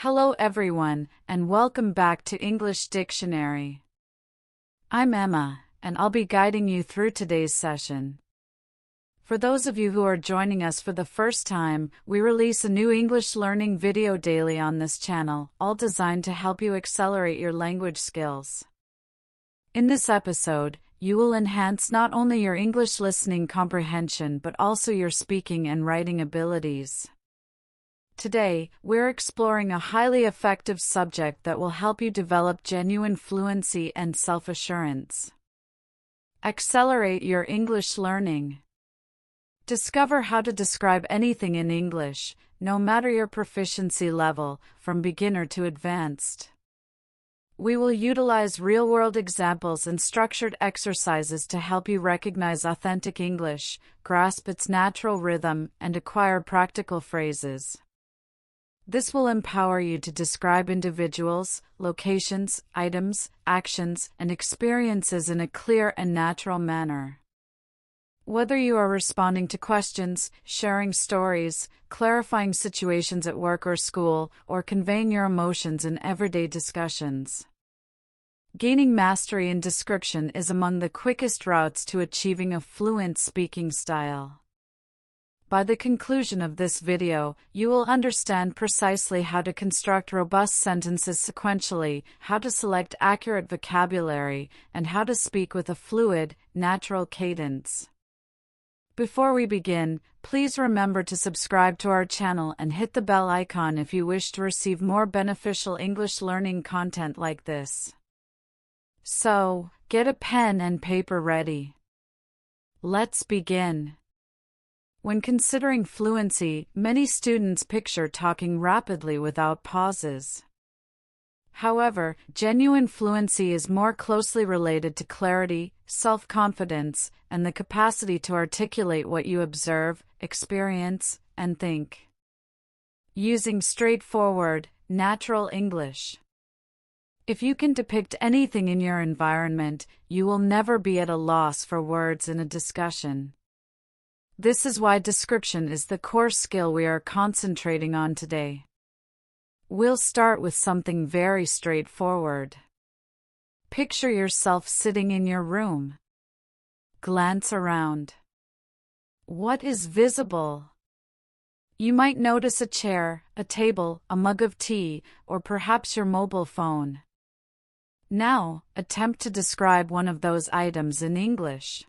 Hello everyone, and welcome back to English Dictionary. I'm Emma, and I'll be guiding you through today's session. For those of you who are joining us for the first time, we release a new English learning video daily on this channel, all designed to help you accelerate your language skills. In this episode, you will enhance not only your English listening comprehension but also your speaking and writing abilities. Today, we're exploring a highly effective subject that will help you develop genuine fluency and self-assurance. Accelerate your English learning. Discover how to describe anything in English, no matter your proficiency level, from beginner to advanced. We will utilize real-world examples and structured exercises to help you recognize authentic English, grasp its natural rhythm, and acquire practical phrases. This will empower you to describe individuals, locations, items, actions, and experiences in a clear and natural manner. Whether you are responding to questions, sharing stories, clarifying situations at work or school, or conveying your emotions in everyday discussions. Gaining mastery in description is among the quickest routes to achieving a fluent speaking style. By the conclusion of this video, you will understand precisely how to construct robust sentences sequentially, how to select accurate vocabulary, and how to speak with a fluid, natural cadence. Before we begin, please remember to subscribe to our channel and hit the bell icon if you wish to receive more beneficial English learning content like this. So, get a pen and paper ready. Let's begin. When considering fluency, many students picture talking rapidly without pauses. However, genuine fluency is more closely related to clarity, self-confidence, and the capacity to articulate what you observe, experience, and think. Using straightforward, natural English. If you can depict anything in your environment, you will never be at a loss for words in a discussion. This is why description is the core skill we are concentrating on today. We'll start with something very straightforward. Picture yourself sitting in your room. Glance around. What is visible? You might notice a chair, a table, a mug of tea, or perhaps your mobile phone. Now, attempt to describe one of those items in English.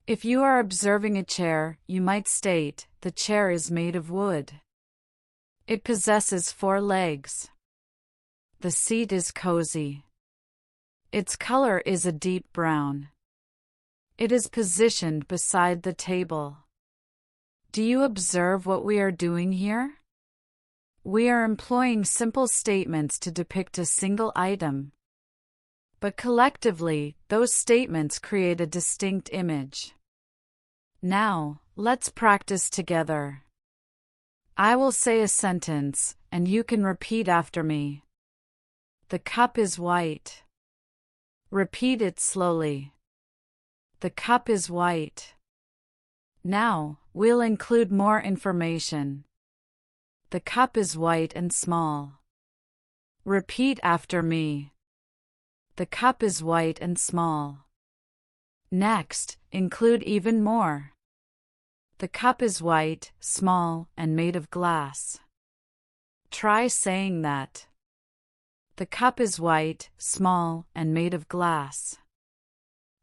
If you are observing a chair, you might state, "The chair is made of wood." It possesses 4 legs. The seat is cozy. Its color is a deep brown. It is positioned beside the table. Do you observe what we are doing here? We are employing simple statements to depict a single item. But collectively, those statements create a distinct image. Now, let's practice together. I will say a sentence, and you can repeat after me. The cup is white. Repeat it slowly. The cup is white. Now, we'll include more information. The cup is white and small. Repeat after me. The cup is white and small. Next, include even more. The cup is white, small, and made of glass. Try saying that. The cup is white, small, and made of glass.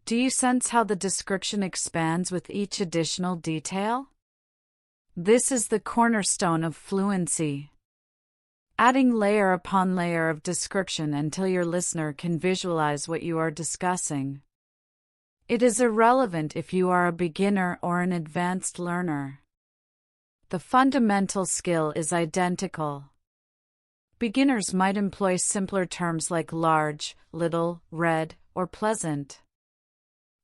Do you sense how the description expands with each additional detail? This is the cornerstone of fluency. Adding layer upon layer of description until your listener can visualize what you are discussing. It is irrelevant if you are a beginner or an advanced learner. The fundamental skill is identical. Beginners might employ simpler terms like large, little, red, or pleasant.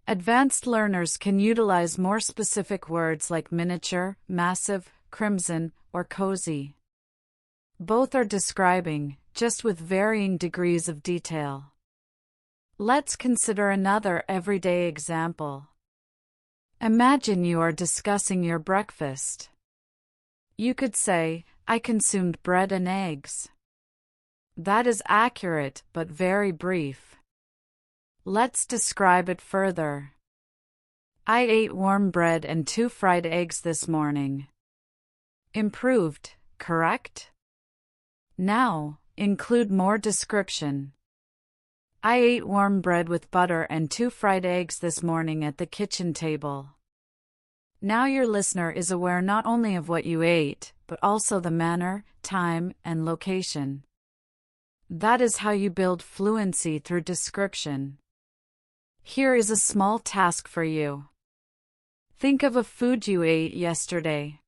Advanced learners can utilize more specific words like miniature, massive, crimson, or cozy. Both are describing, just with varying degrees of detail. Let's consider another everyday example. Imagine you are discussing your breakfast. You could say, "I consumed bread and eggs." That is accurate, but very brief. Let's describe it further. I ate warm bread and 2 fried eggs this morning. Improved, correct? Now, include more description. I ate warm bread with butter and 2 fried eggs this morning at the kitchen table. Now your listener is aware not only of what you ate, but also the manner, time, and location. That is how you build fluency through description. Here is a small task for you. Think of a food you ate yesterday.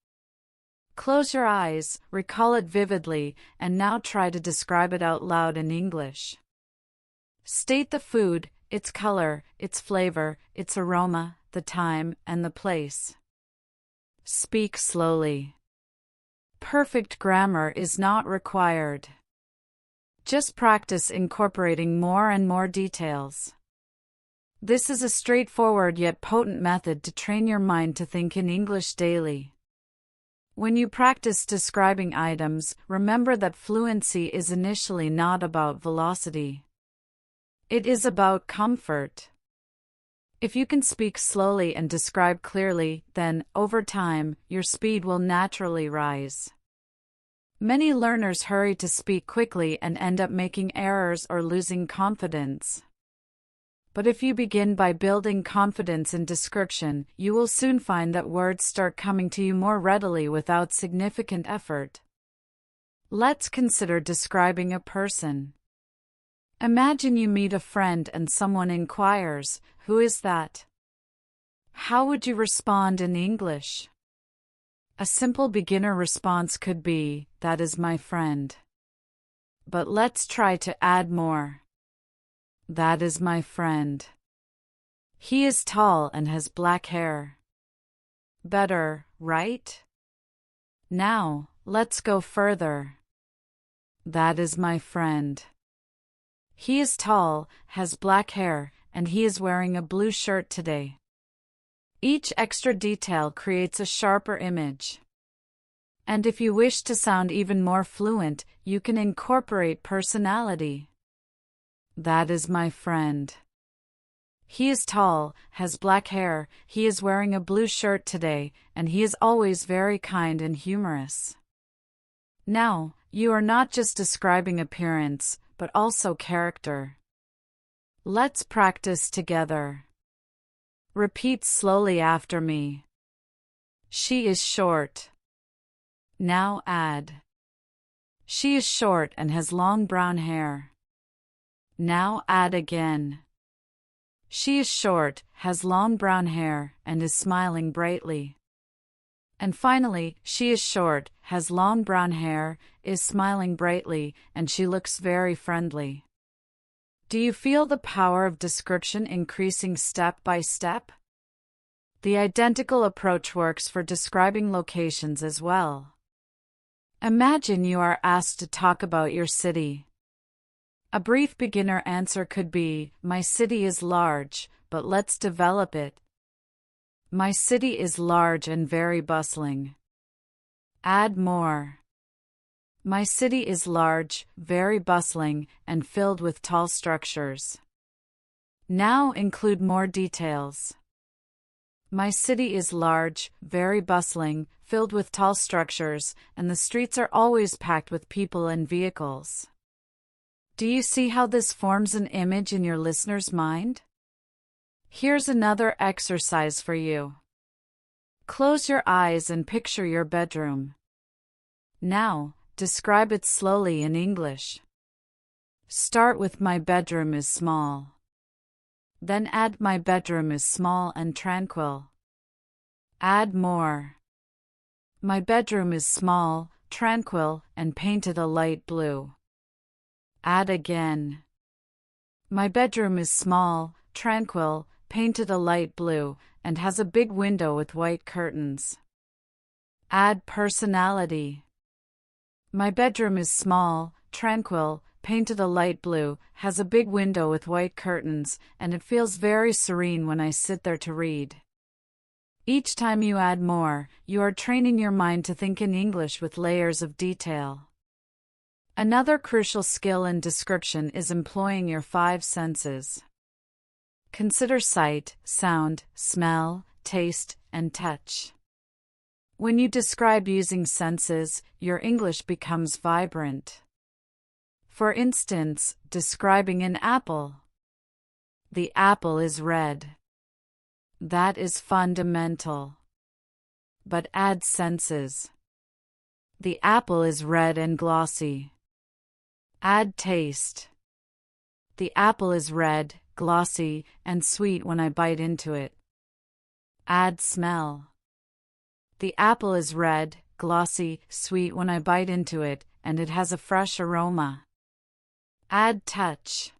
Close your eyes, recall it vividly, and now try to describe it out loud in English. State the food, its color, its flavor, its aroma, the time, and the place. Speak slowly. Perfect grammar is not required. Just practice incorporating more and more details. This is a straightforward yet potent method to train your mind to think in English daily. When you practice describing items, remember that fluency is initially not about velocity. It is about comfort. If you can speak slowly and describe clearly, then, over time, your speed will naturally rise. Many learners hurry to speak quickly and end up making errors or losing confidence. But if you begin by building confidence in description, you will soon find that words start coming to you more readily without significant effort. Let's consider describing a person. Imagine you meet a friend and someone inquires, "Who is that?" How would you respond in English? A simple beginner response could be, "That is my friend." But let's try to add more. That is my friend. He is tall and has black hair. Better, right? Now, let's go further. That is my friend. He is tall, has black hair, and he is wearing a blue shirt today. Each extra detail creates a sharper image. And if you wish to sound even more fluent, you can incorporate personality. That is my friend. He is tall, has black hair, he is wearing a blue shirt today, and he is always very kind and humorous. Now, you are not just describing appearance, but also character. Let's practice together. Repeat slowly after me. She is short. Now add. She is short and has long brown hair. Now add again. She is short, has long brown hair, and is smiling brightly. And finally, she is short, has long brown hair, is smiling brightly, and she looks very friendly. Do you feel the power of description increasing step by step? The identical approach works for describing locations as well. Imagine you are asked to talk about your city. A brief beginner answer could be, "My city is large, but let's develop it." My city is large and very bustling. Add more. My city is large, very bustling, and filled with tall structures. Now include more details. My city is large, very bustling, filled with tall structures, and the streets are always packed with people and vehicles. Do you see how this forms an image in your listener's mind? Here's another exercise for you. Close your eyes and picture your bedroom. Now, describe it slowly in English. Start with "My bedroom is small." Then add "My bedroom is small and tranquil." Add more. My bedroom is small, tranquil, and painted a light blue. Add again. My bedroom is small, tranquil, painted a light blue, and has a big window with white curtains. Add personality. My bedroom is small, tranquil, painted a light blue, has a big window with white curtains, and it feels very serene when I sit there to read. Each time you add more, you are training your mind to think in English with layers of detail. Another crucial skill in description is employing your five senses. Consider sight, sound, smell, taste, and touch. When you describe using senses, your English becomes vibrant. For instance, describing an apple. The apple is red. That is fundamental. But add senses. The apple is red and glossy. Add taste. The apple is red, glossy, and sweet when I bite into it. Add smell. The apple is red, glossy, sweet when I bite into it, and it has a fresh aroma. Add touch.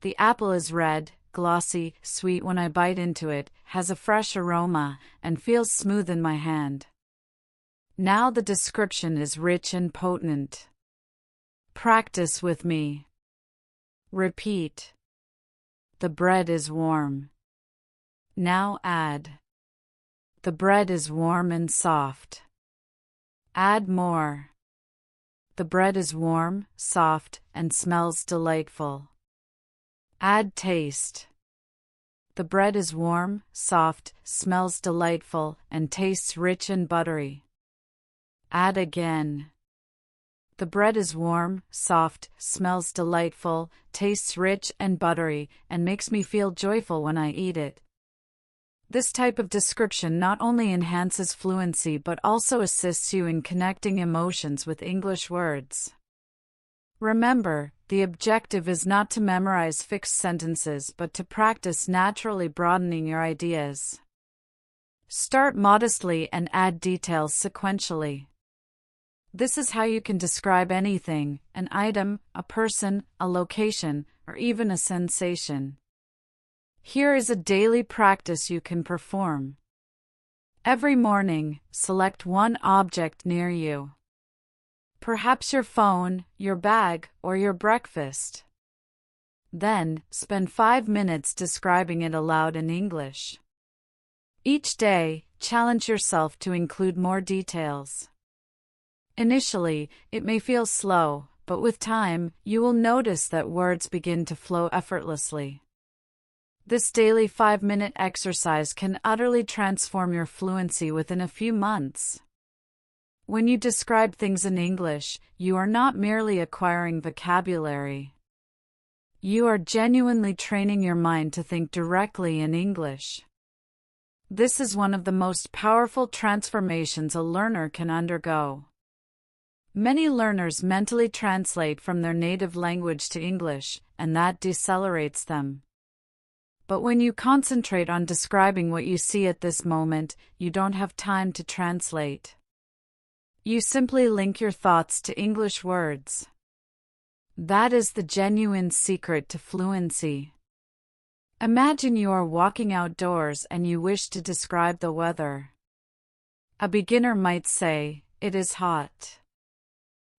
The apple is red, glossy, sweet when I bite into it, has a fresh aroma, and feels smooth in my hand. Now the description is rich and potent. Practice with me. Repeat. The bread is warm. Now add. The bread is warm and soft. Add more. The bread is warm, soft, and smells delightful. Add taste. The bread is warm, soft, smells delightful, and tastes rich and buttery. Add again. The bread is warm, soft, smells delightful, tastes rich and buttery, and makes me feel joyful when I eat it. This type of description not only enhances fluency but also assists you in connecting emotions with English words. Remember, the objective is not to memorize fixed sentences but to practice naturally broadening your ideas. Start modestly and add details sequentially. This is how you can describe anything, an item, a person, a location, or even a sensation. Here is a daily practice you can perform. Every morning, select one object near you. Perhaps your phone, your bag, or your breakfast. Then, spend 5 minutes describing it aloud in English. Each day, challenge yourself to include more details. Initially, it may feel slow, but with time, you will notice that words begin to flow effortlessly. This daily 5-minute exercise can utterly transform your fluency within a few months. When you describe things in English, you are not merely acquiring vocabulary. You are genuinely training your mind to think directly in English. This is one of the most powerful transformations a learner can undergo. Many learners mentally translate from their native language to English, and that decelerates them. But when you concentrate on describing what you see at this moment, you don't have time to translate. You simply link your thoughts to English words. That is the genuine secret to fluency. Imagine you are walking outdoors and you wish to describe the weather. A beginner might say, "It is hot."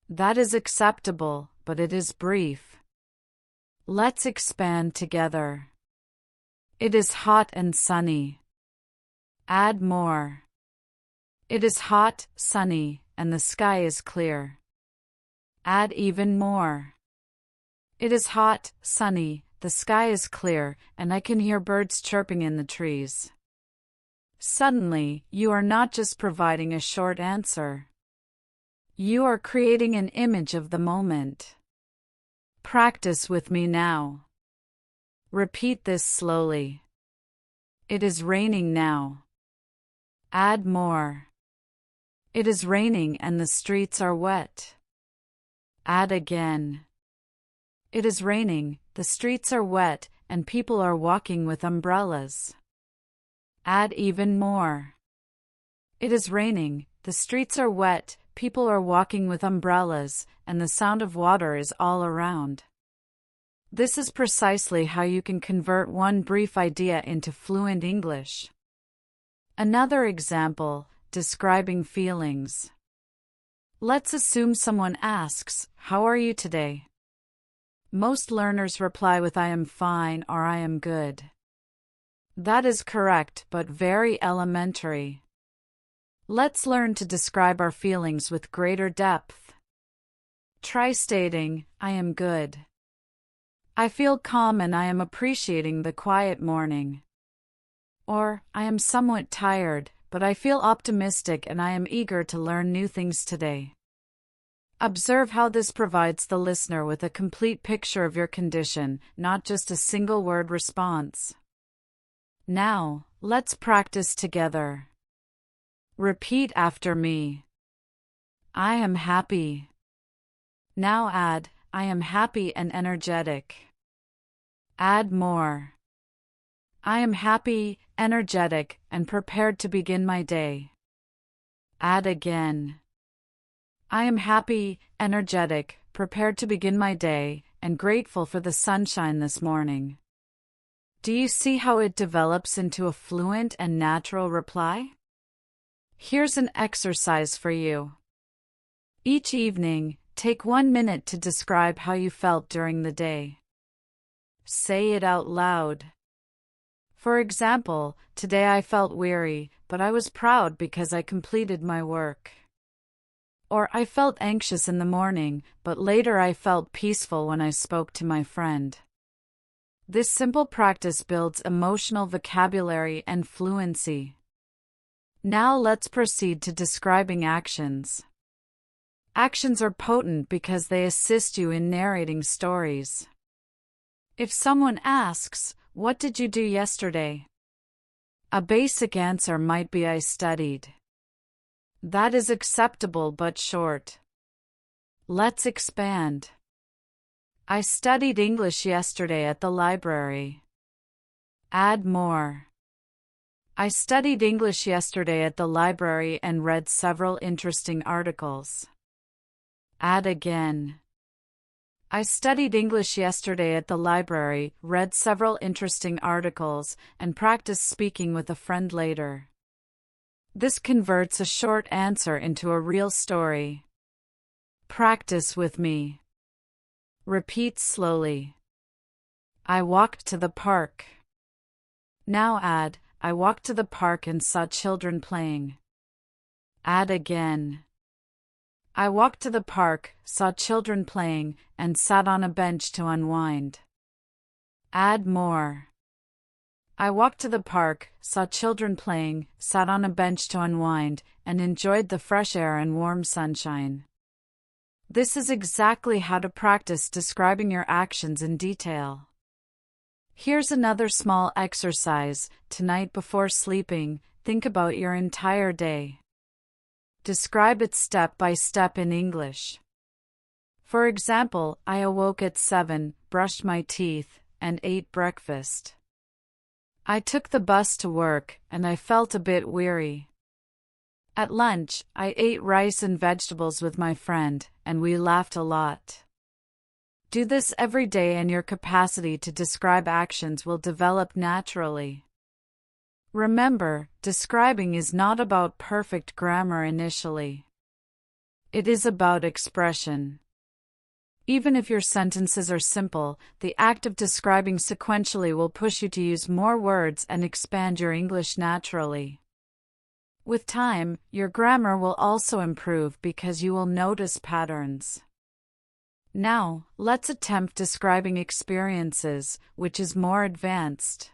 That is acceptable, but it is brief. Let's expand together. It is hot and sunny. Add more. It is hot, sunny, and the sky is clear. Add even more. It is hot, sunny, the sky is clear, and I can hear birds chirping in the trees. Suddenly, you are not just providing a short answer. You are creating an image of the moment. Practice with me now. Repeat this slowly. It is raining now. Add more. It is raining and the streets are wet. Add again. It is raining, the streets are wet, and people are walking with umbrellas. Add even more. It is raining, the streets are wet, people are walking with umbrellas, and the sound of water is all around. This is precisely how you can convert one brief idea into fluent English. Another example, describing feelings. Let's assume someone asks, "How are you today?" Most learners reply with "I am fine" or "I am good." That is correct but very elementary. Let's learn to describe our feelings with greater depth. Try stating, I am good. I feel calm and I am appreciating the quiet morning. Or, I am somewhat tired, but I feel optimistic and I am eager to learn new things today. Observe how this provides the listener with a complete picture of your condition, not just a single word response. Now, let's practice together. Repeat after me. I am happy. Now add, I am happy and energetic. Add more. I am happy, energetic, and prepared to begin my day. Add again. I am happy, energetic, prepared to begin my day, and grateful for the sunshine this morning. Do you see how it develops into a fluent and natural reply? Here's an exercise for you. Each evening, take 1 minute to describe how you felt during the day. Say it out loud. For example, today I felt weary, but I was proud because I completed my work. Or I felt anxious in the morning, but later I felt peaceful when I spoke to my friend. This simple practice builds emotional vocabulary and fluency. Now let's proceed to describing actions. Actions are potent because they assist you in narrating stories. If someone asks, "What did you do yesterday?" a basic answer might be, "I studied." That is acceptable but short. Let's expand. I studied English yesterday at the library. Add more. I studied English yesterday at the library and read several interesting articles. Add again. I studied English yesterday at the library, read several interesting articles, and practiced speaking with a friend later. This converts a short answer into a real story. Practice with me. Repeat slowly. I walked to the park. Now add, I walked to the park and saw children playing. Add again. I walked to the park, saw children playing, and sat on a bench to unwind. Add more. I walked to the park, saw children playing, sat on a bench to unwind, and enjoyed the fresh air and warm sunshine. This is exactly how to practice describing your actions in detail. Here's another small exercise. Tonight before sleeping, think about your entire day. Describe it step by step in English. For example, I awoke at 7, brushed my teeth, and ate breakfast. I took the bus to work, and I felt a bit weary. At lunch, I ate rice and vegetables with my friend, and we laughed a lot. Do this every day and your capacity to describe actions will develop naturally. Remember, describing is not about perfect grammar initially. It is about expression. Even if your sentences are simple, the act of describing sequentially will push you to use more words and expand your English naturally. With time, your grammar will also improve because you will notice patterns. Now, let's attempt describing experiences, which is more advanced.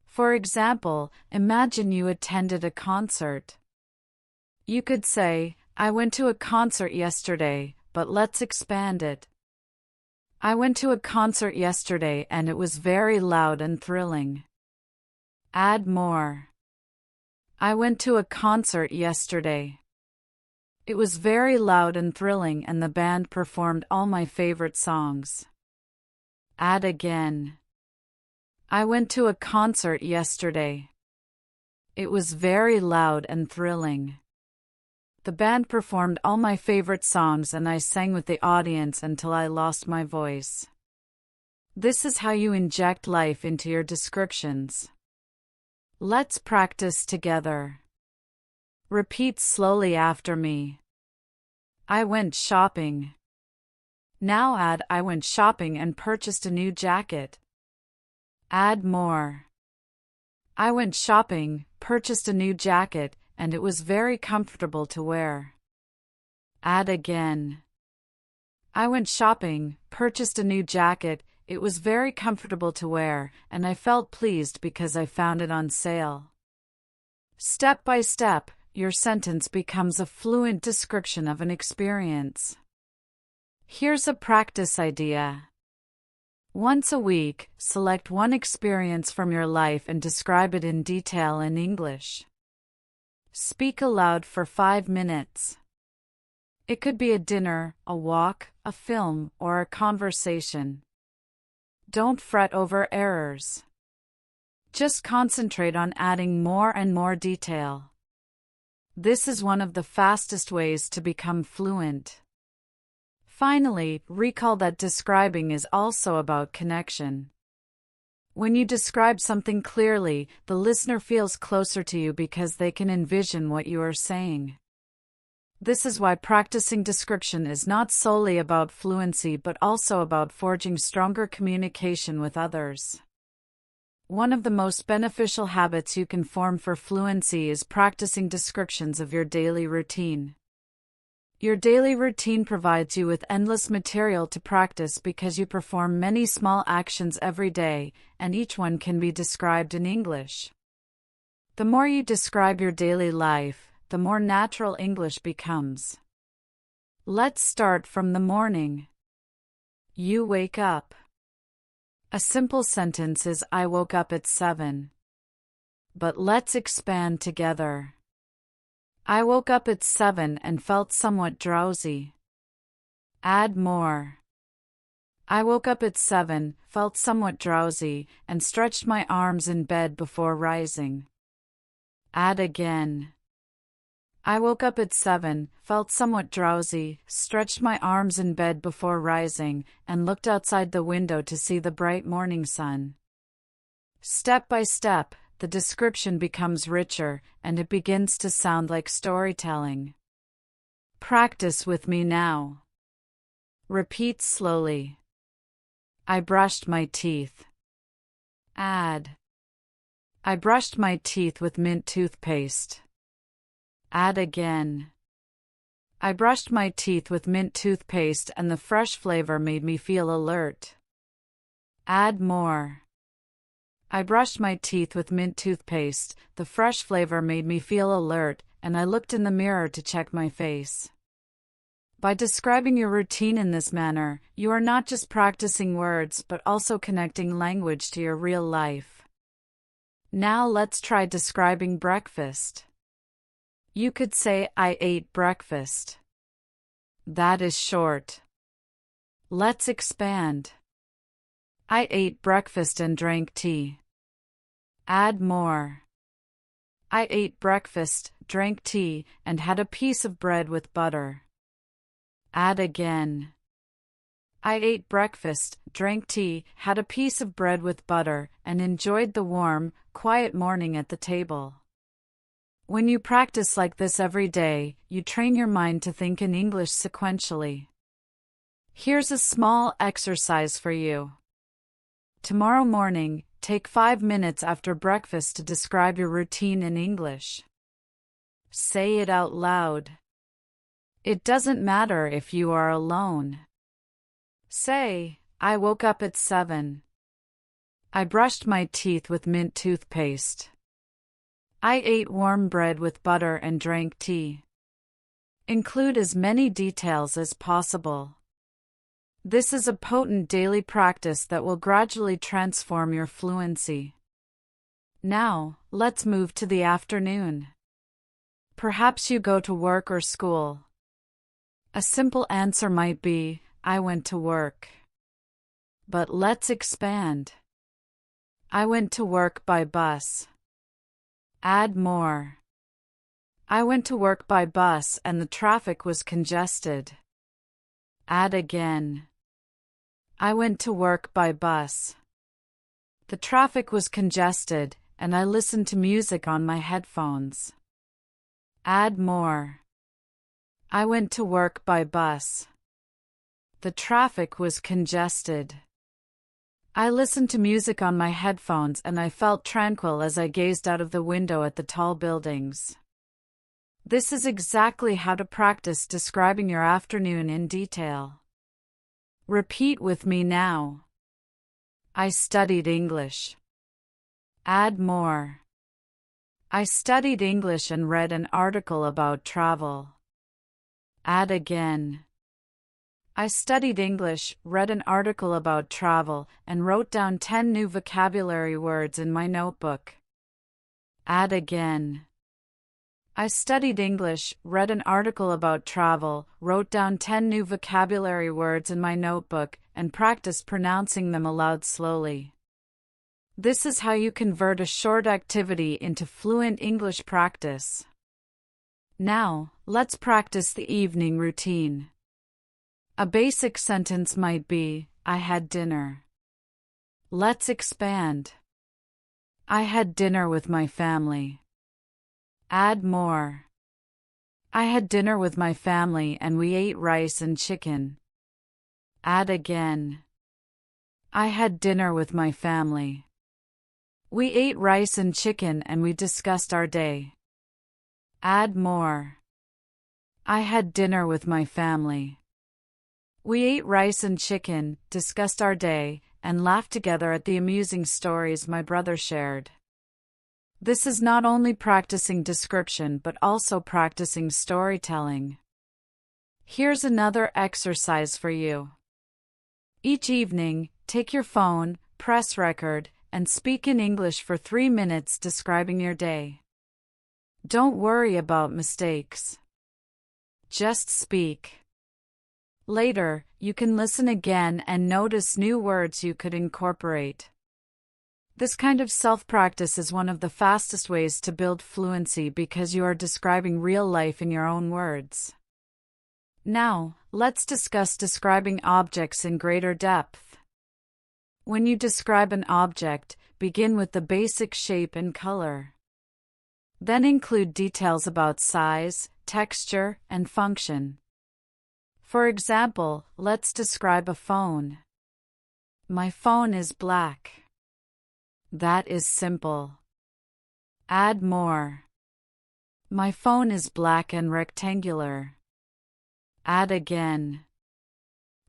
For example, imagine you attended a concert. You could say, I went to a concert yesterday, but let's expand it. I went to a concert yesterday and it was very loud and thrilling. Add more. I went to a concert yesterday. It was very loud and thrilling and the band performed all my favorite songs. Add again. I went to a concert yesterday. It was very loud and thrilling. The band performed all my favorite songs and I sang with the audience until I lost my voice. This is how you inject life into your descriptions. Let's practice together. Repeat slowly after me. I went shopping. Now add, I went shopping and purchased a new jacket. Add more. I went shopping, purchased a new jacket, and it was very comfortable to wear. Add again. I went shopping, purchased a new jacket. It was very comfortable to wear, and I felt pleased because I found it on sale. Step by step, your sentence becomes a fluent description of an experience. Here's a practice idea. Once a week, select one experience from your life and describe it in detail in English. Speak aloud for 5 minutes. It could be a dinner, a walk, a film, or a conversation. Don't fret over errors. Just concentrate on adding more and more detail. This is one of the fastest ways to become fluent. Finally, recall that describing is also about connection. When you describe something clearly, the listener feels closer to you because they can envision what you are saying. This is why practicing description is not solely about fluency but also about forging stronger communication with others. One of the most beneficial habits you can form for fluency is practicing descriptions of your daily routine. Your daily routine provides you with endless material to practice because you perform many small actions every day, and each one can be described in English. The more you describe your daily life, the more natural English becomes. Let's start from the morning. You wake up. A simple sentence is I woke up at 7. But let's expand together. I woke up at 7 and felt somewhat drowsy. Add more. I woke up at 7, felt somewhat drowsy, and stretched my arms in bed before rising. Add again. I woke up at 7, felt somewhat drowsy, stretched my arms in bed before rising, and looked outside the window to see the bright morning sun. Step by step, the description becomes richer, and it begins to sound like storytelling. Practice with me now. Repeat slowly. I brushed my teeth. Add. I brushed my teeth with mint toothpaste. Add again. I brushed my teeth with mint toothpaste and the fresh flavor made me feel alert. Add more. I brushed my teeth with mint toothpaste, the fresh flavor made me feel alert, and I looked in the mirror to check my face. By describing your routine in this manner, you are not just practicing words but also connecting language to your real life. Now let's try describing breakfast. You could say, I ate breakfast. That is short. Let's expand. I ate breakfast and drank tea. Add more. I ate breakfast, drank tea, and had a piece of bread with butter. Add again. I ate breakfast, drank tea, had a piece of bread with butter, and enjoyed the warm, quiet morning at the table. When you practice like this every day, you train your mind to think in English sequentially. Here's a small exercise for you. Tomorrow morning, take 5 minutes after breakfast to describe your routine in English. Say it out loud. It doesn't matter if you are alone. Say, I woke up at 7. I brushed my teeth with mint toothpaste. I ate warm bread with butter and drank tea. Include as many details as possible. This is a potent daily practice that will gradually transform your fluency. Now, let's move to the afternoon. Perhaps you go to work or school. A simple answer might be, I went to work. But let's expand. I went to work by bus. Add more. I went to work by bus and the traffic was congested. Add again. I went to work by bus. The traffic was congested, and I listened to music on my headphones. Add more. I went to work by bus. The traffic was congested. I listened to music on my headphones and I felt tranquil as I gazed out of the window at the tall buildings. This is exactly how to practice describing your afternoon in detail. Repeat with me now. I studied English. Add more. I studied English and read an article about travel. Add again. I studied English, read an article about travel, and wrote down 10 new vocabulary words in my notebook. Add again. I studied English, read an article about travel, wrote down 10 new vocabulary words in my notebook, and practiced pronouncing them aloud slowly. This is how you convert a short activity into fluent English practice. Now, let's practice the evening routine. A basic sentence might be, I had dinner. Let's expand. I had dinner with my family. Add more. I had dinner with my family and we ate rice and chicken. Add again. I had dinner with my family. We ate rice and chicken and we discussed our day. Add more. I had dinner with my family. We ate rice and chicken, discussed our day, and laughed together at the amusing stories my brother shared. This is not only practicing description but also practicing storytelling. Here's another exercise for you. Each evening, take your phone, press record, and speak in English for 3 minutes describing your day. Don't worry about mistakes. Just speak. Later, you can listen again and notice new words you could incorporate. This kind of self-practice is one of the fastest ways to build fluency because you are describing real life in your own words. Now, let's discuss describing objects in greater depth. When you describe an object, begin with the basic shape and color. Then include details about size, texture, and function. For example, let's describe a phone. My phone is black. That is simple. Add more. My phone is black and rectangular. Add again.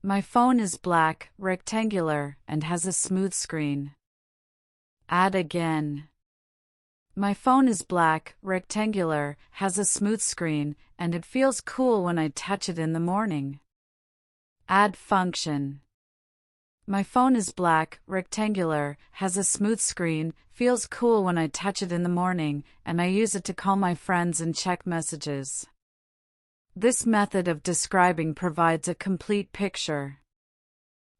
My phone is black, rectangular, and has a smooth screen. Add again. My phone is black, rectangular, has a smooth screen, and it feels cool when I touch it in the morning. Add function. My phone is black, rectangular, has a smooth screen, feels cool when I touch it in the morning, and I use it to call my friends and check messages. This method of describing provides a complete picture.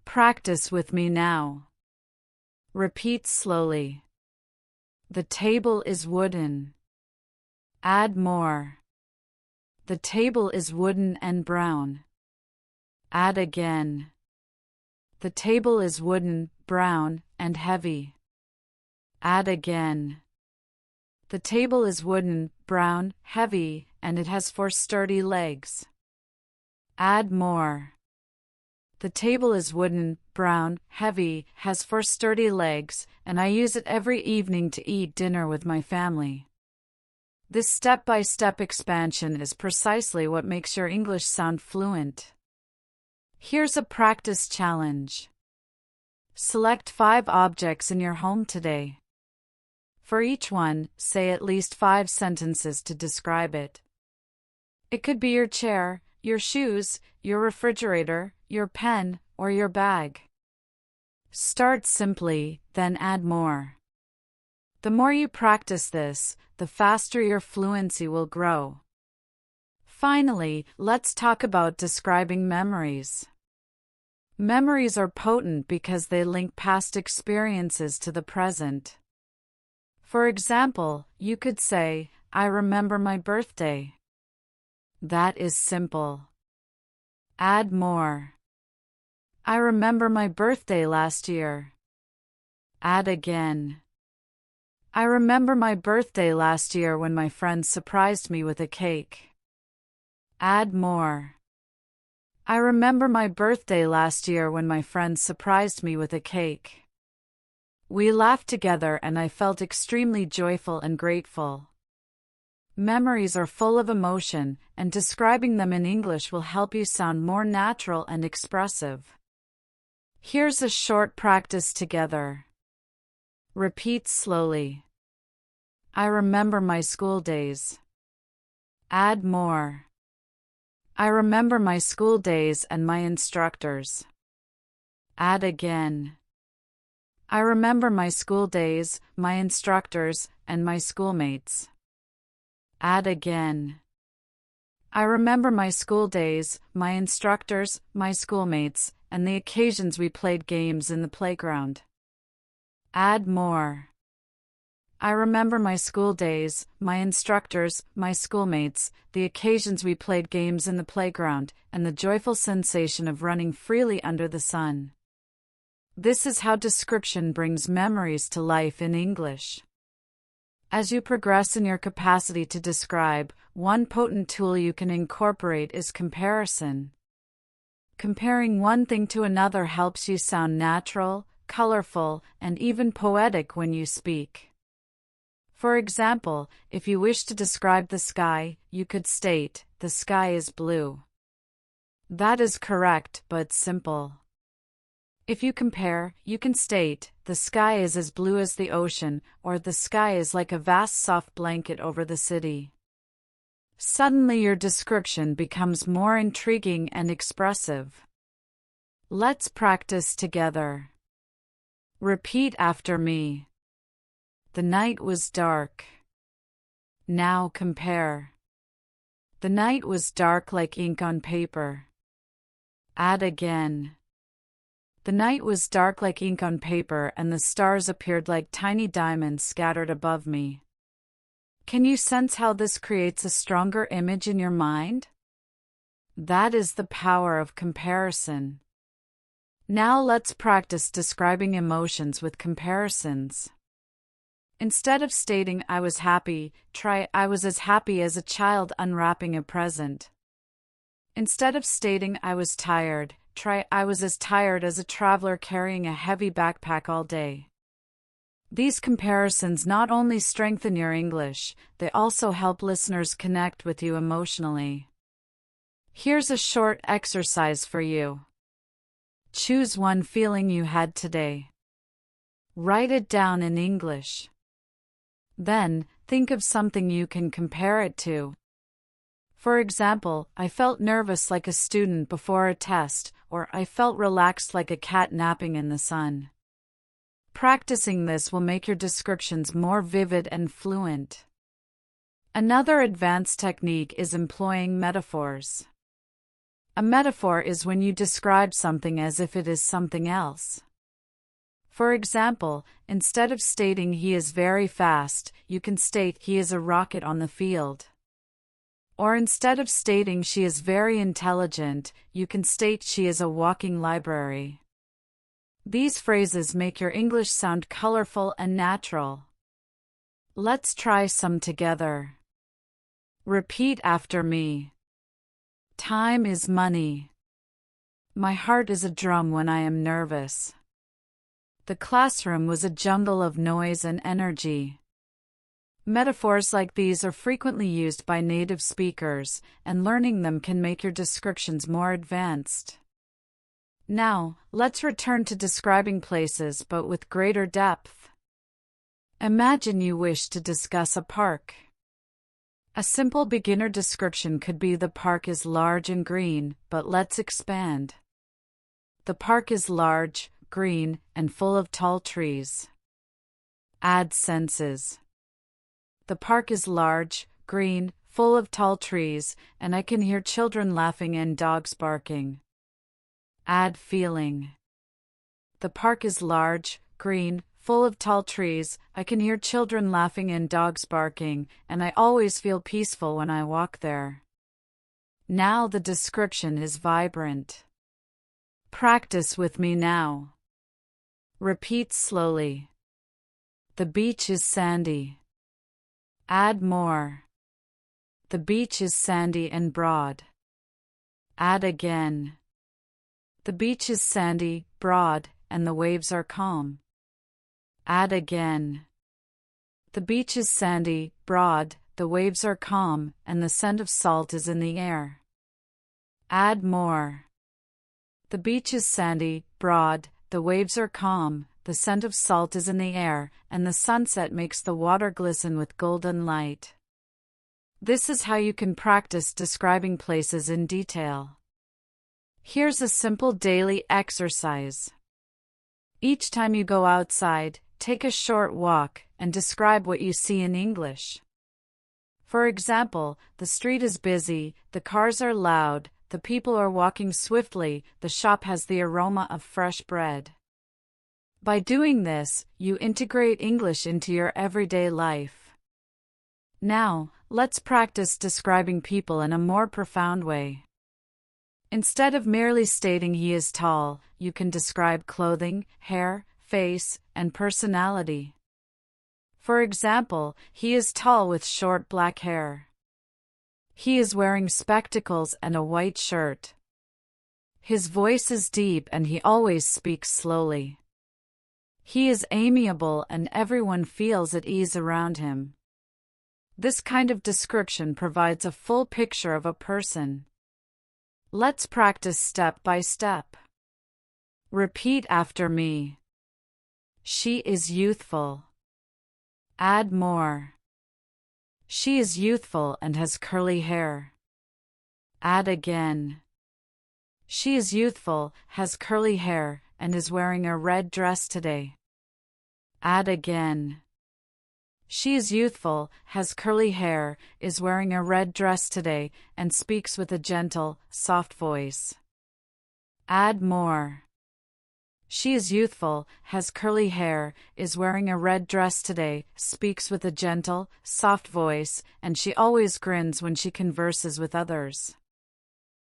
Practice with me now. Repeat slowly. The table is wooden. Add more. The table is wooden and brown. Add again. The table is wooden, brown, and heavy. Add again. The table is wooden, brown, heavy, and it has 4 sturdy legs. Add more. The table is wooden, brown, heavy, has 4 sturdy legs, and I use it every evening to eat dinner with my family. This step-by-step expansion is precisely what makes your English sound fluent. Here's a practice challenge. Select 5 objects in your home today. For each one, say at least 5 sentences to describe it. It could be your chair, your shoes, your refrigerator, your pen, or your bag. Start simply, then add more. The more you practice this, the faster your fluency will grow. Finally, let's talk about describing memories. Memories are potent because they link past experiences to the present. For example, you could say, I remember my birthday. That is simple. Add more. I remember my birthday last year. Add again. I remember my birthday last year when my friends surprised me with a cake. Add more. I remember my birthday last year when my friends surprised me with a cake. We laughed together and I felt extremely joyful and grateful. Memories are full of emotion, and describing them in English will help you sound more natural and expressive. Here's a short practice together. Repeat slowly. I remember my school days. Add more. I remember my school days and my instructors. Add again. I remember my school days, my instructors, and my schoolmates. Add again. I remember my school days, my instructors, my schoolmates, and the occasions we played games in the playground. Add more. I remember my school days, my instructors, my schoolmates, the occasions we played games in the playground, and the joyful sensation of running freely under the sun. This is how description brings memories to life in English. As you progress in your capacity to describe, one potent tool you can incorporate is comparison. Comparing one thing to another helps you sound natural, colorful, and even poetic when you speak. For example, if you wish to describe the sky, you could state, "The sky is blue." That is correct but simple. If you compare, you can state, "The sky is as blue as the ocean," or "The sky is like a vast soft blanket over the city." Suddenly your description becomes more intriguing and expressive. Let's practice together. Repeat after me. The night was dark. Now compare. The night was dark like ink on paper. Add again. The night was dark like ink on paper and the stars appeared like tiny diamonds scattered above me. Can you sense how this creates a stronger image in your mind? That is the power of comparison. Now let's practice describing emotions with comparisons. Instead of stating "I was happy," try "I was as happy as a child unwrapping a present." Instead of stating "I was tired," try "I was as tired as a traveler carrying a heavy backpack all day." These comparisons not only strengthen your English, they also help listeners connect with you emotionally. Here's a short exercise for you. Choose one feeling you had today. Write it down in English. Then, think of something you can compare it to. For example, "I felt nervous like a student before a test," or "I felt relaxed like a cat napping in the sun." Practicing this will make your descriptions more vivid and fluent. Another advanced technique is employing metaphors. A metaphor is when you describe something as if it is something else. For example, instead of stating "he is very fast," you can state "he is a rocket on the field." Or instead of stating "she is very intelligent," you can state "she is a walking library." These phrases make your English sound colorful and natural. Let's try some together. Repeat after me. Time is money. My heart is a drum when I am nervous. The classroom was a jungle of noise and energy. Metaphors like these are frequently used by native speakers, and learning them can make your descriptions more advanced. Now, let's return to describing places but with greater depth. Imagine you wish to discuss a park. A simple beginner description could be "The park is large and green," but let's expand. The park is large, green, and full of tall trees. Add senses. The park is large, green, full of tall trees, and I can hear children laughing and dogs barking. Add feeling. The park is large, green, full of tall trees, I can hear children laughing and dogs barking, and I always feel peaceful when I walk there. Now the description is vibrant. Practice with me now. Repeat slowly. The beach is sandy. Add more. The beach is sandy and broad. Add again. The beach is sandy, broad, and the waves are calm. Add again. The beach is sandy, broad, the waves are calm, and the scent of salt is in the air. Add more. The beach is sandy, broad, the waves are calm, the scent of salt is in the air, and the sunset makes the water glisten with golden light. This is how you can practice describing places in detail. Here's a simple daily exercise. Each time you go outside, take a short walk and describe what you see in English. For example, the street is busy, the cars are loud, the people are walking swiftly, the shop has the aroma of fresh bread. By doing this, you integrate English into your everyday life. Now, let's practice describing people in a more profound way. Instead of merely stating he is tall, you can describe clothing, hair, face, and personality. For example, he is tall with short black hair. He is wearing spectacles and a white shirt. His voice is deep and he always speaks slowly. He is amiable and everyone feels at ease around him. This kind of description provides a full picture of a person. Let's practice step by step. Repeat after me. She is youthful. Add more. She is youthful and has curly hair. Add again. She is youthful, has curly hair, and is wearing a red dress today. Add again. She is youthful, has curly hair, is wearing a red dress today, and speaks with a gentle, soft voice. Add more. She is youthful, has curly hair, is wearing a red dress today, speaks with a gentle, soft voice, and she always grins when she converses with others.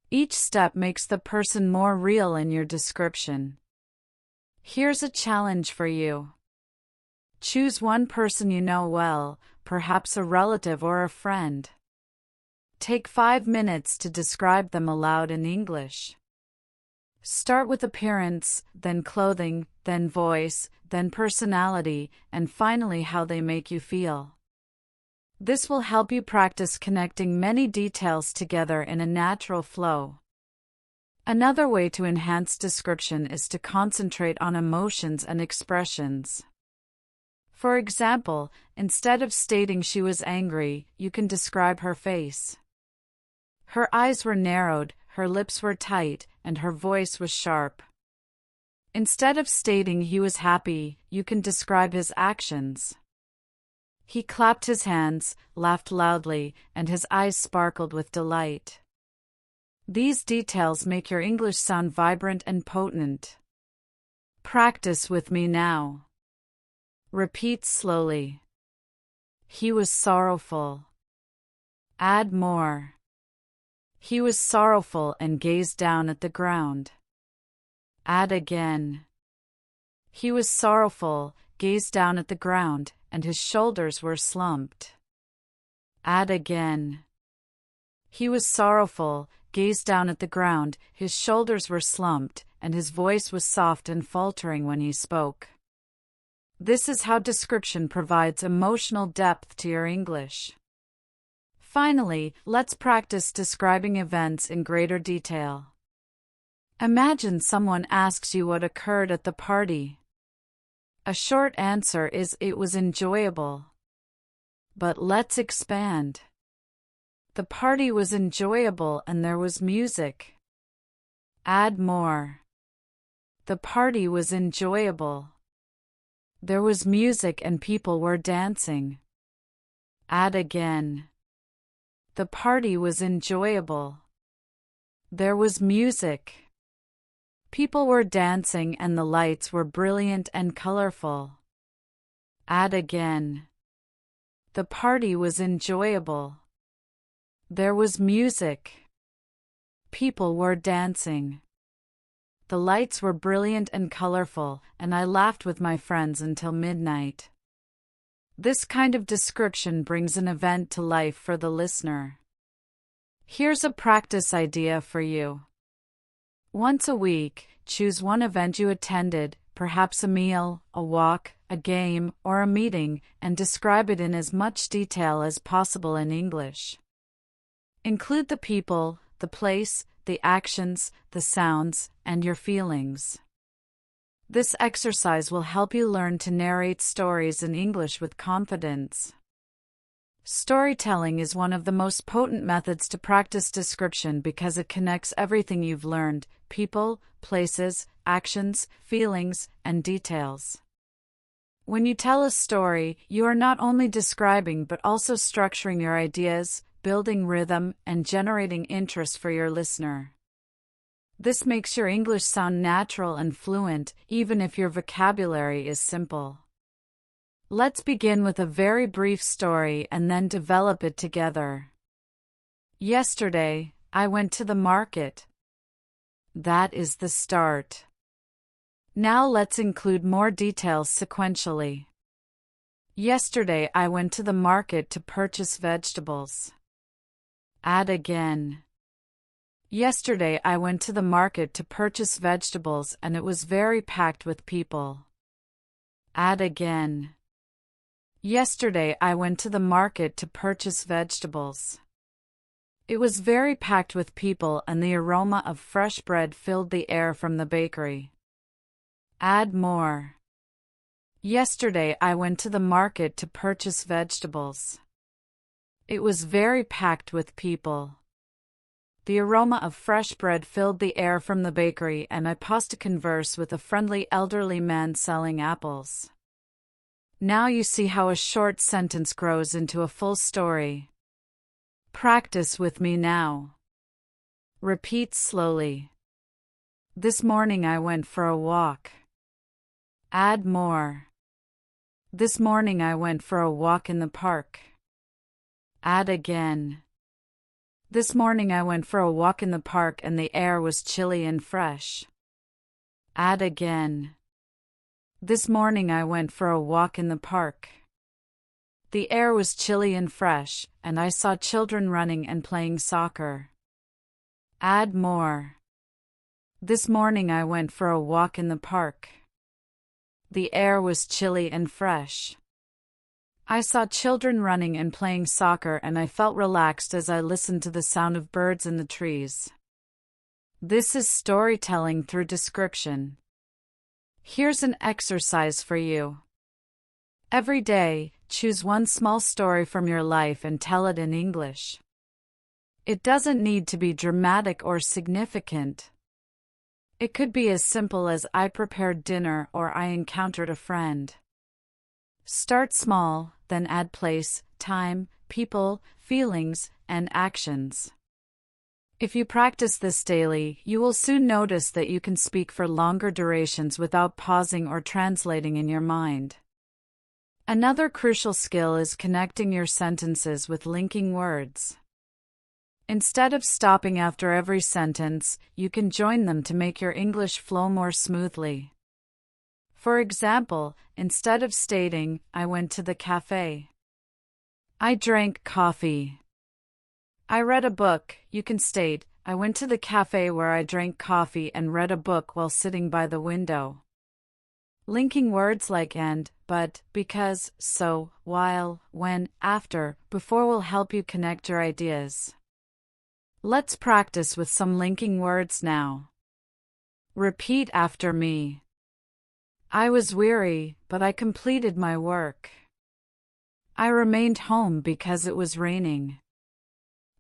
Each step makes the person more real in your description. Here's a challenge for you. Choose one person you know well, perhaps a relative or a friend. Take 5 minutes to describe them aloud in English. Start with appearance, then clothing, then voice, then personality, and finally how they make you feel. This will help you practice connecting many details together in a natural flow. Another way to enhance description is to concentrate on emotions and expressions. For example, instead of stating she was angry, you can describe her face. Her eyes were narrowed, her lips were tight, and her voice was sharp. Instead of stating he was happy, you can describe his actions. He clapped his hands, laughed loudly, and his eyes sparkled with delight. These details make your English sound vibrant and potent. Practice with me now. Repeat slowly. He was sorrowful. Add more. He was sorrowful and gazed down at the ground. Add again. He was sorrowful, gazed down at the ground, and his shoulders were slumped. Add again. He was sorrowful, gazed down at the ground, his shoulders were slumped, and his voice was soft and faltering when he spoke. This is how description provides emotional depth to your English. Finally, let's practice describing events in greater detail. Imagine someone asks you what occurred at the party. A short answer is it was enjoyable. But let's expand. The party was enjoyable and there was music. Add more. The party was enjoyable. There was music and people were dancing. Add again. The party was enjoyable. There was music. People were dancing and the lights were brilliant and colorful. Add again. The party was enjoyable. There was music. People were dancing. The lights were brilliant and colorful, and I laughed with my friends until midnight. This kind of description brings an event to life for the listener. Here's a practice idea for you. Once a week, choose one event you attended, perhaps a meal, a walk, a game, or a meeting, and describe it in as much detail as possible in English. Include the people, the place, the actions, the sounds, and your feelings. This exercise will help you learn to narrate stories in English with confidence. Storytelling is one of the most potent methods to practice description because it connects everything you've learned: people, places, actions, feelings, and details. When you tell a story, you are not only describing but also structuring your ideas, building rhythm, and generating interest for your listener. This makes your English sound natural and fluent, even if your vocabulary is simple. Let's begin with a very brief story and then develop it together. Yesterday, I went to the market. That is the start. Now let's include more details sequentially. Yesterday I went to the market to purchase vegetables. Add again. Yesterday I went to the market to purchase vegetables and it was very packed with people. Add again. Yesterday I went to the market to purchase vegetables. It was very packed with people and the aroma of fresh bread filled the air from the bakery. Add more. Yesterday I went to the market to purchase vegetables. It was very packed with people. The aroma of fresh bread filled the air from the bakery and I paused to converse with a friendly elderly man selling apples. Now you see how a short sentence grows into a full story. Practice with me now. Repeat slowly. This morning I went for a walk. Add more. This morning I went for a walk in the park. Add again. This morning I went for a walk in the park and the air was chilly and fresh. Add again. This morning I went for a walk in the park. The air was chilly and fresh, and I saw children running and playing soccer. Add more. This morning I went for a walk in the park. The air was chilly and fresh. I saw children running and playing soccer and I felt relaxed as I listened to the sound of birds in the trees. This is storytelling through description. Here's an exercise for you. Every day, choose one small story from your life and tell it in English. It doesn't need to be dramatic or significant. It could be as simple as I prepared dinner or I encountered a friend. Start small, then add place, time, people, feelings, and actions. If you practice this daily, you will soon notice that you can speak for longer durations without pausing or translating in your mind. Another crucial skill is connecting your sentences with linking words. Instead of stopping after every sentence, you can join them to make your English flow more smoothly. For example, instead of stating, I went to the cafe, I drank coffee. I read a book, you can state, I went to the cafe where I drank coffee and read a book while sitting by the window. Linking words like and, but, because, so, while, when, after, before will help you connect your ideas. Let's practice with some linking words now. Repeat after me. I was weary, but I completed my work. I remained home because it was raining.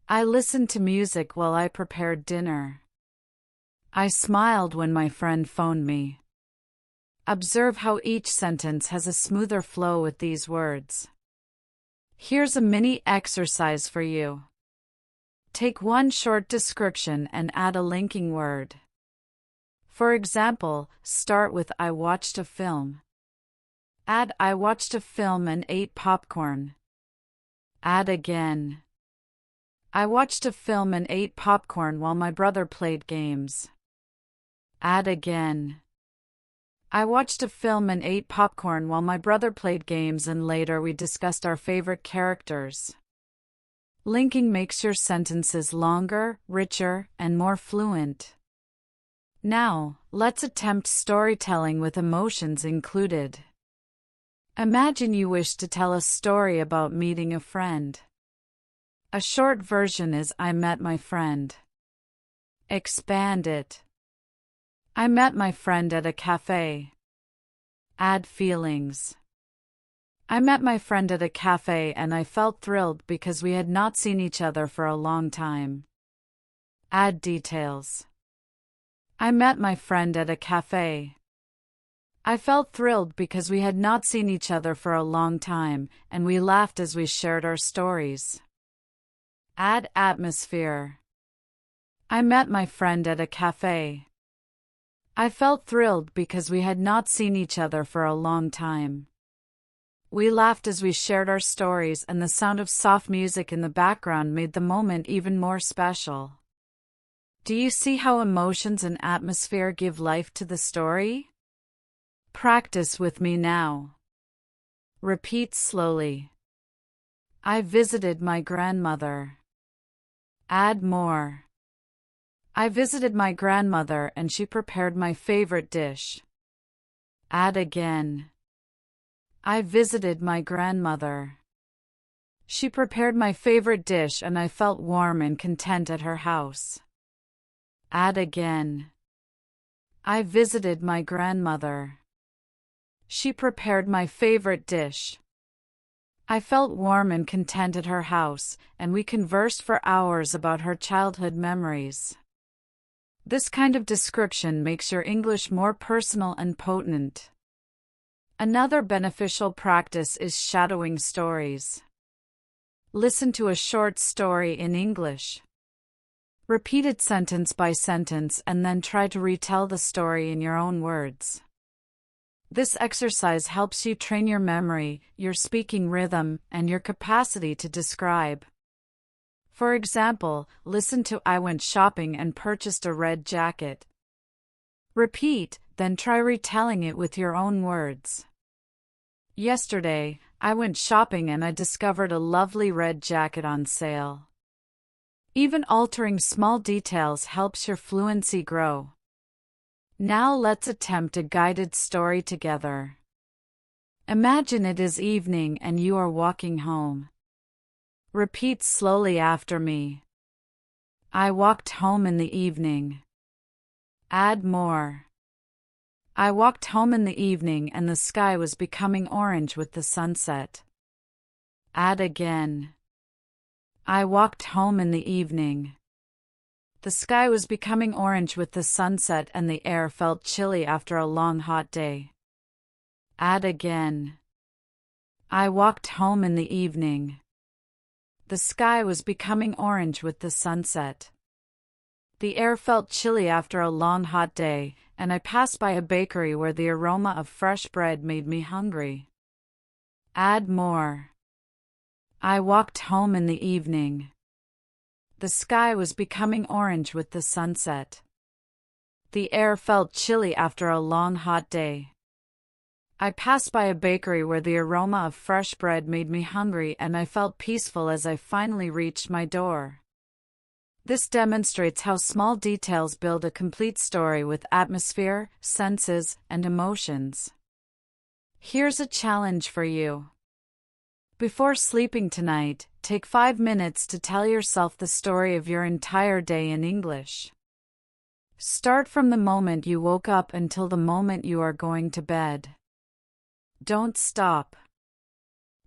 I listened to music while I prepared dinner. I smiled when my friend phoned me. Observe how each sentence has a smoother flow with these words. Here's a mini exercise for you. Take one short description and add a linking word. For example, start with I watched a film. Add I watched a film and ate popcorn. Add again. I watched a film and ate popcorn while my brother played games. Add again. I watched a film and ate popcorn while my brother played games and later we discussed our favorite characters. Linking makes your sentences longer, richer, and more fluent. Now, let's attempt storytelling with emotions included. Imagine you wish to tell a story about meeting a friend. A short version is I met my friend. Expand it. I met my friend at a cafe. Add feelings. I met my friend at a cafe and I felt thrilled because we had not seen each other for a long time. Add details. I met my friend at a cafe. I felt thrilled because we had not seen each other for a long time, and we laughed as we shared our stories. Add atmosphere. I met my friend at a cafe. I felt thrilled because we had not seen each other for a long time. We laughed as we shared our stories, and the sound of soft music in the background made the moment even more special. Do you see how emotions and atmosphere give life to the story? Practice with me now. Repeat slowly. I visited my grandmother. Add more. I visited my grandmother and she prepared my favorite dish. Add again. I visited my grandmother. She prepared my favorite dish and I felt warm and content at her house. Add again. I visited my grandmother. She prepared my favorite dish. I felt warm and content at her house, and we conversed for hours about her childhood memories. This kind of description makes your English more personal and potent. Another beneficial practice is shadowing stories. Listen to a short story in English. Repeat it sentence by sentence and then try to retell the story in your own words. This exercise helps you train your memory, your speaking rhythm, and your capacity to describe. For example, listen to I went shopping and purchased a red jacket. Repeat, then try retelling it with your own words. Yesterday, I went shopping and I discovered a lovely red jacket on sale. Even altering small details helps your fluency grow. Now let's attempt a guided story together. Imagine it is evening and you are walking home. Repeat slowly after me. I walked home in the evening. Add more. I walked home in the evening and the sky was becoming orange with the sunset. Add again. I walked home in the evening. The sky was becoming orange with the sunset and the air felt chilly after a long hot day. Add again. I walked home in the evening. The sky was becoming orange with the sunset. The air felt chilly after a long hot day, and I passed by a bakery where the aroma of fresh bread made me hungry. Add more. I walked home in the evening. The sky was becoming orange with the sunset. The air felt chilly after a long hot day. I passed by a bakery where the aroma of fresh bread made me hungry and I felt peaceful as I finally reached my door. This demonstrates how small details build a complete story with atmosphere, senses, and emotions. Here's a challenge for you. Before sleeping tonight, take 5 minutes to tell yourself the story of your entire day in English. Start from the moment you woke up until the moment you are going to bed. Don't stop.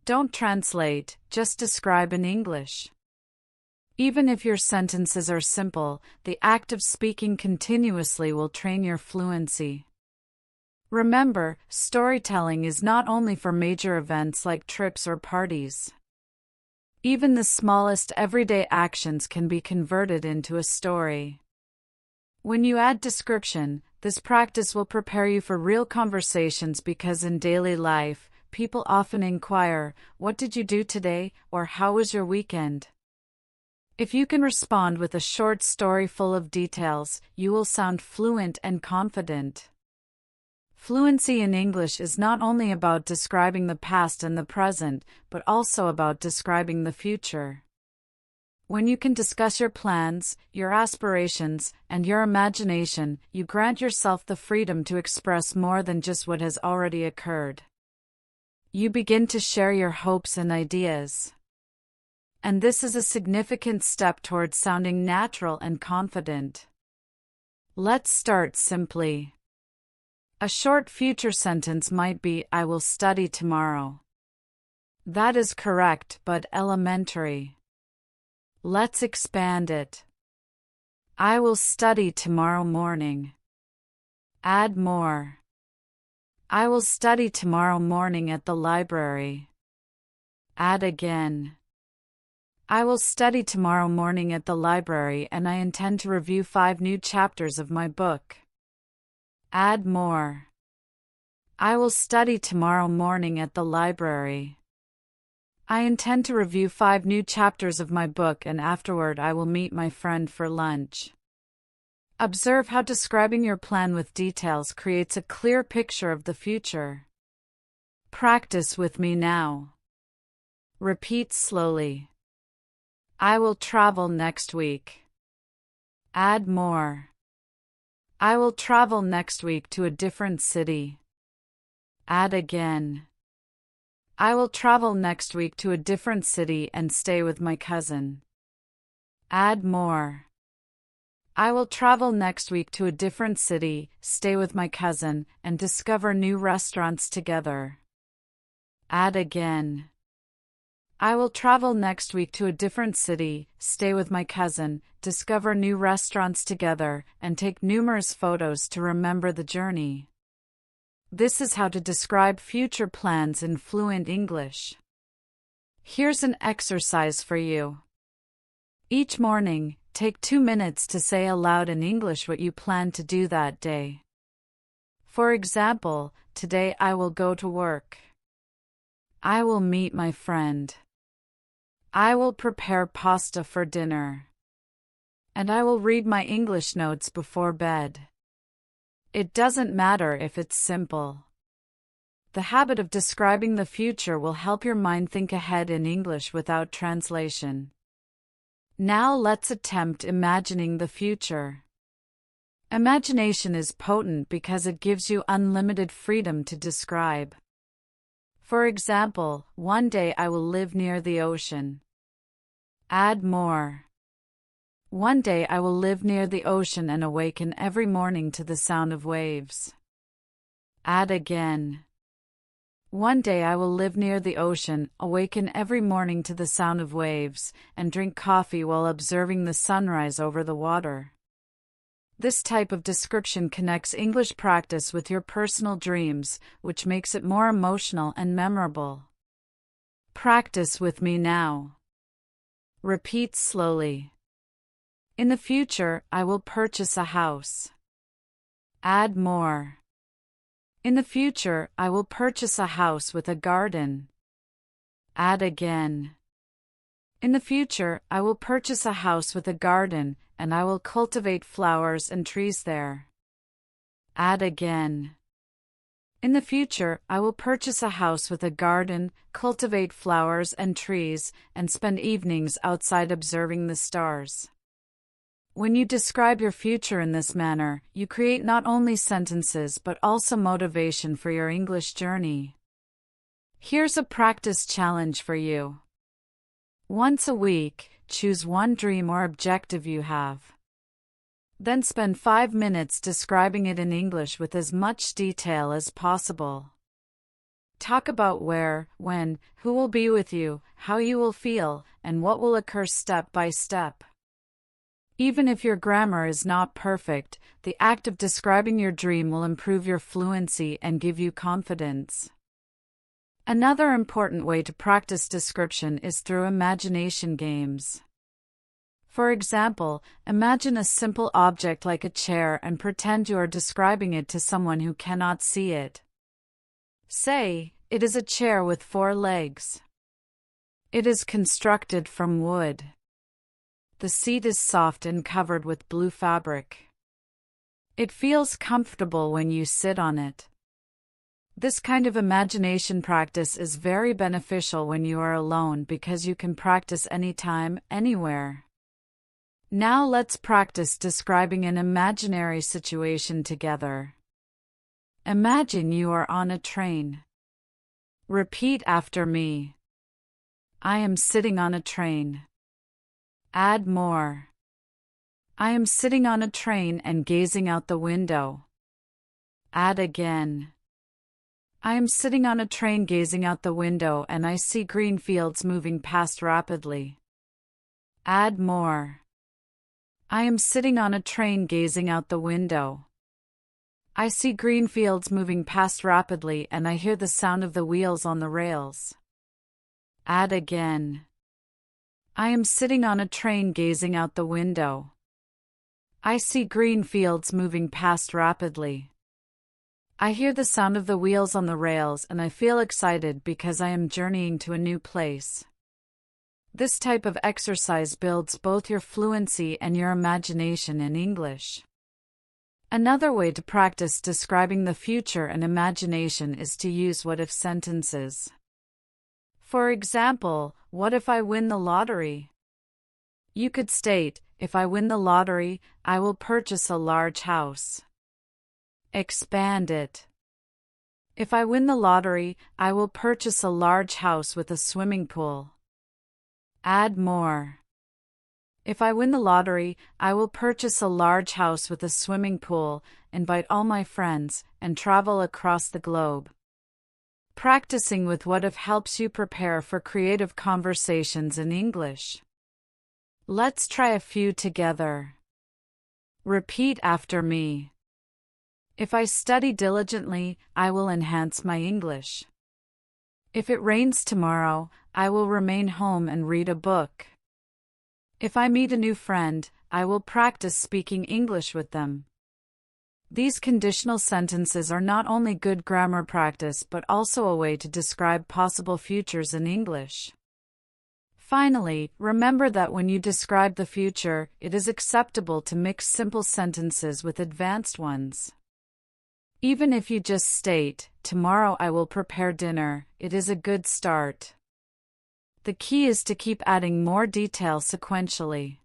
Don't translate, just describe in English. Even if your sentences are simple, the act of speaking continuously will train your fluency. Remember, storytelling is not only for major events like trips or parties. Even the smallest everyday actions can be converted into a story. When you add description, this practice will prepare you for real conversations because in daily life, people often inquire, "What did you do today?" or "How was your weekend?" If you can respond with a short story full of details, you will sound fluent and confident. Fluency in English is not only about describing the past and the present, but also about describing the future. When you can discuss your plans, your aspirations, and your imagination, you grant yourself the freedom to express more than just what has already occurred. You begin to share your hopes and ideas. And this is a significant step towards sounding natural and confident. Let's start simply. A short future sentence might be, I will study tomorrow. That is correct but elementary. Let's expand it. I will study tomorrow morning. Add more. I will study tomorrow morning at the library. Add again. I will study tomorrow morning at the library and I intend to review 5 new chapters of my book. Add more. I will study tomorrow morning at the library. I intend to review 5 new chapters of my book and afterward I will meet my friend for lunch. Observe how describing your plan with details creates a clear picture of the future. Practice with me now. Repeat slowly. I will travel next week. Add more. I will travel next week to a different city. Add again. I will travel next week to a different city and stay with my cousin. Add more. I will travel next week to a different city, stay with my cousin, and discover new restaurants together. Add again. I will travel next week to a different city, stay with my cousin, discover new restaurants together, and take numerous photos to remember the journey. This is how to describe future plans in fluent English. Here's an exercise for you. Each morning, take 2 minutes to say aloud in English what you plan to do that day. For example, today I will go to work. I will meet my friend. I will prepare pasta for dinner. And I will read my English notes before bed. It doesn't matter if it's simple. The habit of describing the future will help your mind think ahead in English without translation. Now let's attempt imagining the future. Imagination is potent because it gives you unlimited freedom to describe. For example, one day I will live near the ocean. Add more. One day I will live near the ocean and awaken every morning to the sound of waves. Add again. One day I will live near the ocean, awaken every morning to the sound of waves, and drink coffee while observing the sunrise over the water. This type of description connects English practice with your personal dreams, which makes it more emotional and memorable. Practice with me now. Repeat slowly. In the future, I will purchase a house. Add more. In the future, I will purchase a house with a garden. Add again. In the future, I will purchase a house with a garden, and I will cultivate flowers and trees there. Add again. In the future, I will purchase a house with a garden, cultivate flowers and trees, and spend evenings outside observing the stars. When you describe your future in this manner, you create not only sentences but also motivation for your English journey. Here's a practice challenge for you. Once a week, choose one dream or objective you have. Then spend 5 minutes describing it in English with as much detail as possible. Talk about where, when, who will be with you, how you will feel, and what will occur step by step. Even if your grammar is not perfect, the act of describing your dream will improve your fluency and give you confidence. Another important way to practice description is through imagination games. For example, imagine a simple object like a chair and pretend you are describing it to someone who cannot see it. Say, it is a chair with 4 legs. It is constructed from wood. The seat is soft and covered with blue fabric. It feels comfortable when you sit on it. This kind of imagination practice is very beneficial when you are alone because you can practice anytime, anywhere. Now let's practice describing an imaginary situation together. Imagine you are on a train. Repeat after me. I am sitting on a train. Add more. I am sitting on a train and gazing out the window. Add again. I am sitting on a train gazing out the window and I see green fields moving past rapidly. Add more. I am sitting on a train gazing out the window. I see green fields moving past rapidly and I hear the sound of the wheels on the rails. Add again. I am sitting on a train gazing out the window. I see green fields moving past rapidly. I hear the sound of the wheels on the rails and I feel excited because I am journeying to a new place. This type of exercise builds both your fluency and your imagination in English. Another way to practice describing the future and imagination is to use what-if sentences. For example, what if I win the lottery? You could state, if I win the lottery, I will purchase a large house. Expand it. If I win the lottery, I will purchase a large house with a swimming pool. Add more. If I win the lottery, I will purchase a large house with a swimming pool, invite all my friends, and travel across the globe. Practicing with what-if helps you prepare for creative conversations in English. Let's try a few together. Repeat after me. If I study diligently, I will enhance my English. If it rains tomorrow, I will remain home and read a book. If I meet a new friend, I will practice speaking English with them. These conditional sentences are not only good grammar practice but also a way to describe possible futures in English. Finally, remember that when you describe the future, it is acceptable to mix simple sentences with advanced ones. Even if you just state, tomorrow I will prepare dinner, it is a good start. The key is to keep adding more detail sequentially.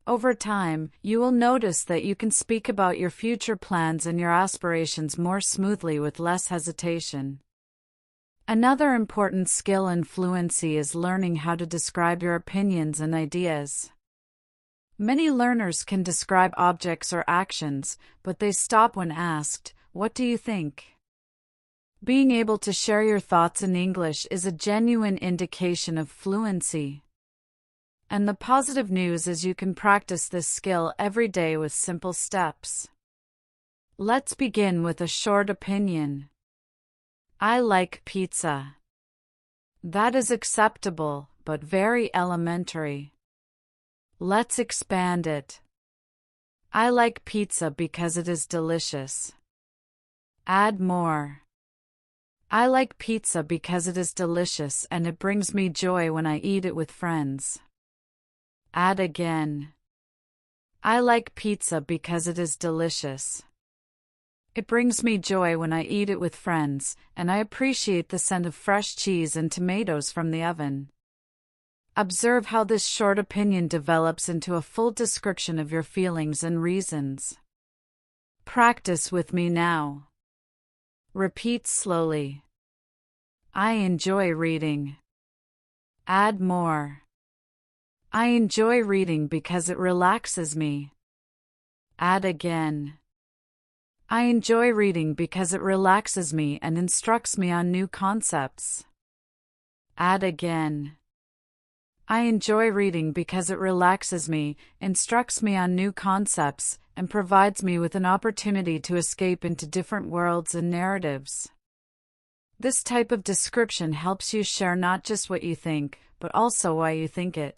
Over time, you will notice that you can speak about your future plans and your aspirations more smoothly with less hesitation. Another important skill in fluency is learning how to describe your opinions and ideas. Many learners can describe objects or actions, but they stop when asked, "What do you think?" Being able to share your thoughts in English is a genuine indication of fluency. And the positive news is you can practice this skill every day with simple steps. Let's begin with a short opinion. I like pizza. That is acceptable, but very elementary. Let's expand it. I like pizza because it is delicious. Add more. I like pizza because it is delicious and it brings me joy when I eat it with friends. Add again. I like pizza because it is delicious. It brings me joy when I eat it with friends, and I appreciate the scent of fresh cheese and tomatoes from the oven. Observe how this short opinion develops into a full description of your feelings and reasons. Practice with me now. Repeat slowly. I enjoy reading. Add more. I enjoy reading because it relaxes me. Add again. I enjoy reading because it relaxes me and instructs me on new concepts. Add again. I enjoy reading because it relaxes me, instructs me on new concepts, and provides me with an opportunity to escape into different worlds and narratives. This type of description helps you share not just what you think, but also why you think it.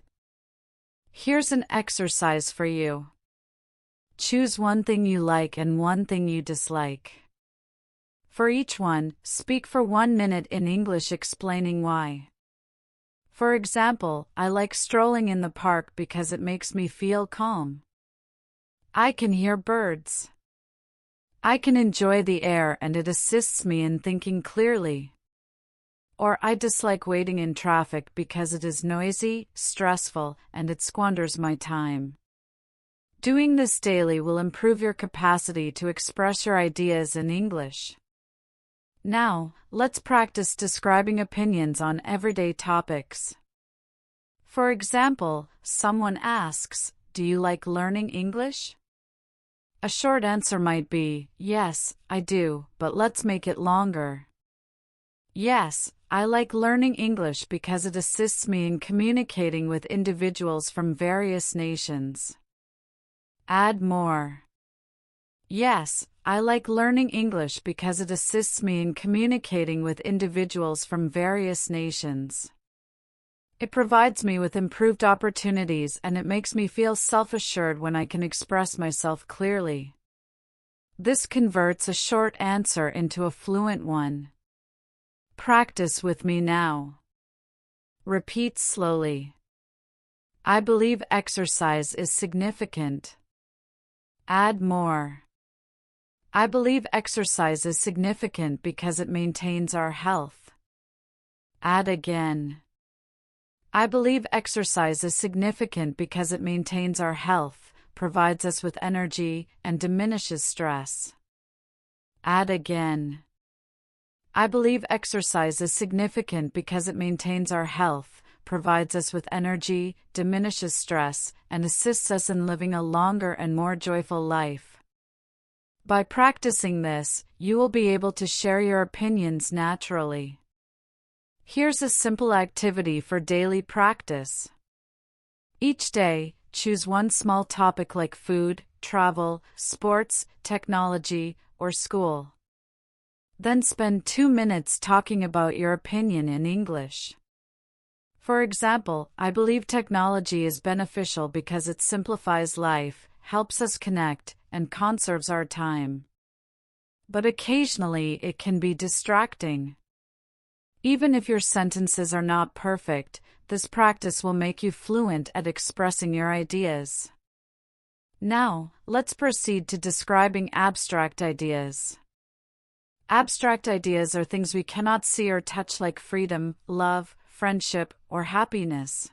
Here's an exercise for you. Choose one thing you like and one thing you dislike. For each one, speak for 1 minute in English explaining why. For example, I like strolling in the park because it makes me feel calm. I can hear birds. I can enjoy the air and it assists me in thinking clearly. Or I dislike waiting in traffic because it is noisy, stressful, and it squanders my time. Doing this daily will improve your capacity to express your ideas in English. Now, let's practice describing opinions on everyday topics. For example, someone asks, do you like learning English? A short answer might be, yes, I do, but let's make it longer. Yes, I like learning English because it assists me in communicating with individuals from various nations. Add more. Yes, I like learning English because it assists me in communicating with individuals from various nations. It provides me with improved opportunities and it makes me feel self-assured when I can express myself clearly. This converts a short answer into a fluent one. Practice with me now. Repeat slowly. I believe exercise is significant. Add more. I believe exercise is significant because it maintains our health. Add again. I believe exercise is significant because it maintains our health, provides us with energy, and diminishes stress. Add again. I believe exercise is significant because it maintains our health, provides us with energy, diminishes stress, and assists us in living a longer and more joyful life. By practicing this, you will be able to share your opinions naturally. Here's a simple activity for daily practice. Each day, choose one small topic like food, travel, sports, technology, or school. Then spend 2 minutes talking about your opinion in English. For example, I believe technology is beneficial because it simplifies life, helps us connect, and conserves our time. But occasionally it can be distracting. Even if your sentences are not perfect, this practice will make you fluent at expressing your ideas. Now, let's proceed to describing abstract ideas. Abstract ideas are things we cannot see or touch, like freedom, love, friendship, or happiness.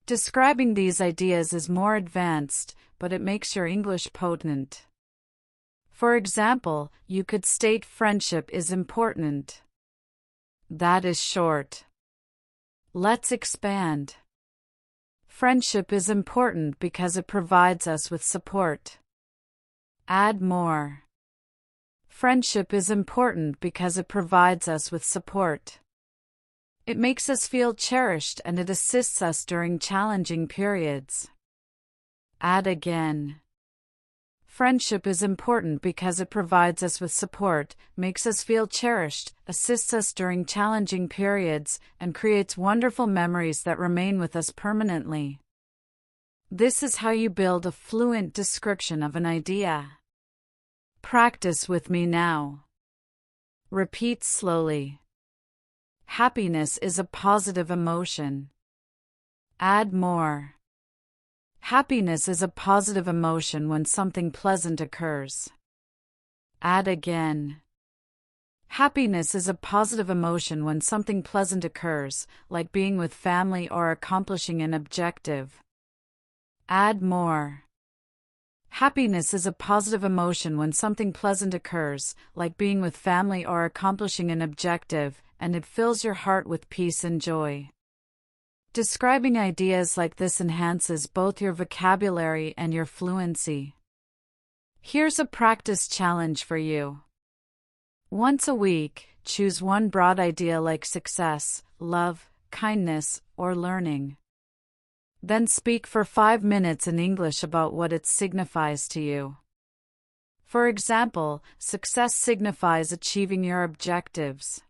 Describing these ideas is more advanced, but it makes your English potent. For example, you could state friendship is important. That is short. Let's expand. Friendship is important because it provides us with support. Add more. Friendship is important because it provides us with support. It makes us feel cherished and it assists us during challenging periods. Add again. Friendship is important because it provides us with support, makes us feel cherished, assists us during challenging periods, and creates wonderful memories that remain with us permanently. This is how you build a fluent description of an idea. Practice with me now. Repeat slowly. Happiness is a positive emotion. Add more. Happiness is a positive emotion when something pleasant occurs. Add again. Happiness is a positive emotion when something pleasant occurs, like being with family or accomplishing an objective. Add more. Happiness is a positive emotion when something pleasant occurs, like being with family or accomplishing an objective, and it fills your heart with peace and joy. Describing ideas like this enhances both your vocabulary and your fluency. Here's a practice challenge for you. Once a week, choose one broad idea like success, love, kindness, or learning. Then speak for 5 minutes in English about what it signifies to you. For example, success signifies achieving your objectives.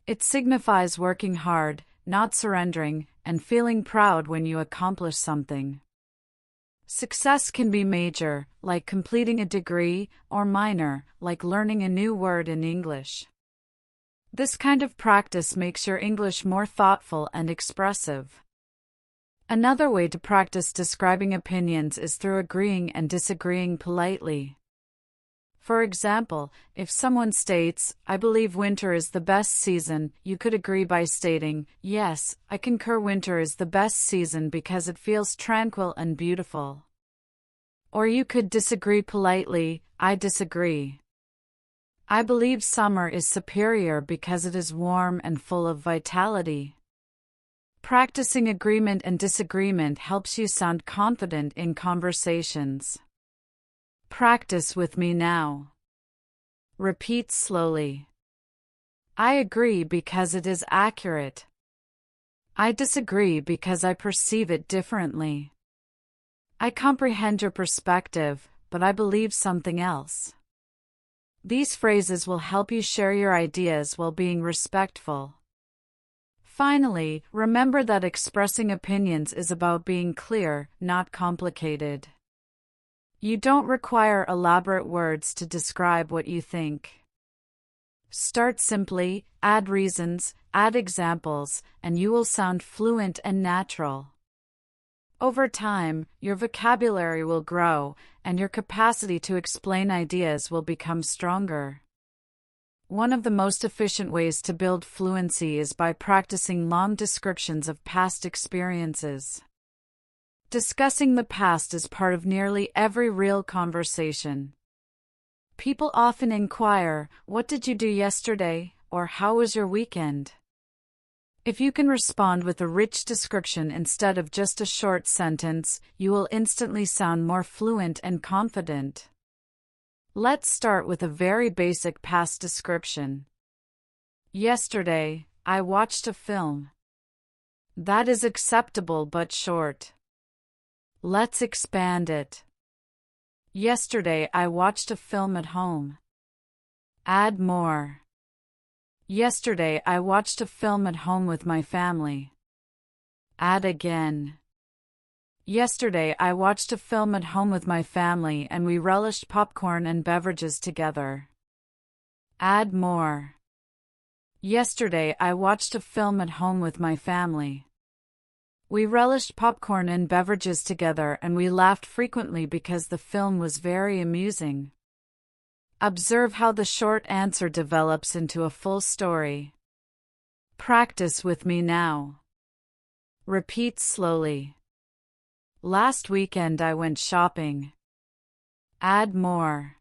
It signifies working hard, not surrendering, and feeling proud when you accomplish something. Success can be major, like completing a degree, or minor, like learning a new word in English. This kind of practice makes your English more thoughtful and expressive. Another way to practice describing opinions is through agreeing and disagreeing politely. For example, if someone states, "I believe winter is the best season," you could agree by stating, "Yes, I concur, winter is the best season because it feels tranquil and beautiful." Or you could disagree politely, "I disagree. I believe summer is superior because it is warm and full of vitality." Practicing agreement and disagreement helps you sound confident in conversations. Practice with me now. Repeat slowly. I agree because it is accurate. I disagree because I perceive it differently. I comprehend your perspective, but I believe something else. These phrases will help you share your ideas while being respectful. Finally, remember that expressing opinions is about being clear, not complicated. You don't require elaborate words to describe what you think. Start simply, add reasons, add examples, and you will sound fluent and natural. Over time, your vocabulary will grow, and your capacity to explain ideas will become stronger. One of the most efficient ways to build fluency is by practicing long descriptions of past experiences. Discussing the past is part of nearly every real conversation. People often inquire, "What did you do yesterday?" or "How was your weekend?" If you can respond with a rich description instead of just a short sentence, you will instantly sound more fluent and confident. Let's start with a very basic past description. Yesterday, I watched a film. That is acceptable but short. Let's expand it. Yesterday, I watched a film at home. Add more. Yesterday, I watched a film at home with my family. Add again. Yesterday, I watched a film at home with my family and we relished popcorn and beverages together. Add more. Yesterday, I watched a film at home with my family. We relished popcorn and beverages together and we laughed frequently because the film was very amusing. Observe how the short answer develops into a full story. Practice with me now. Repeat slowly. Last weekend I went shopping. Add more.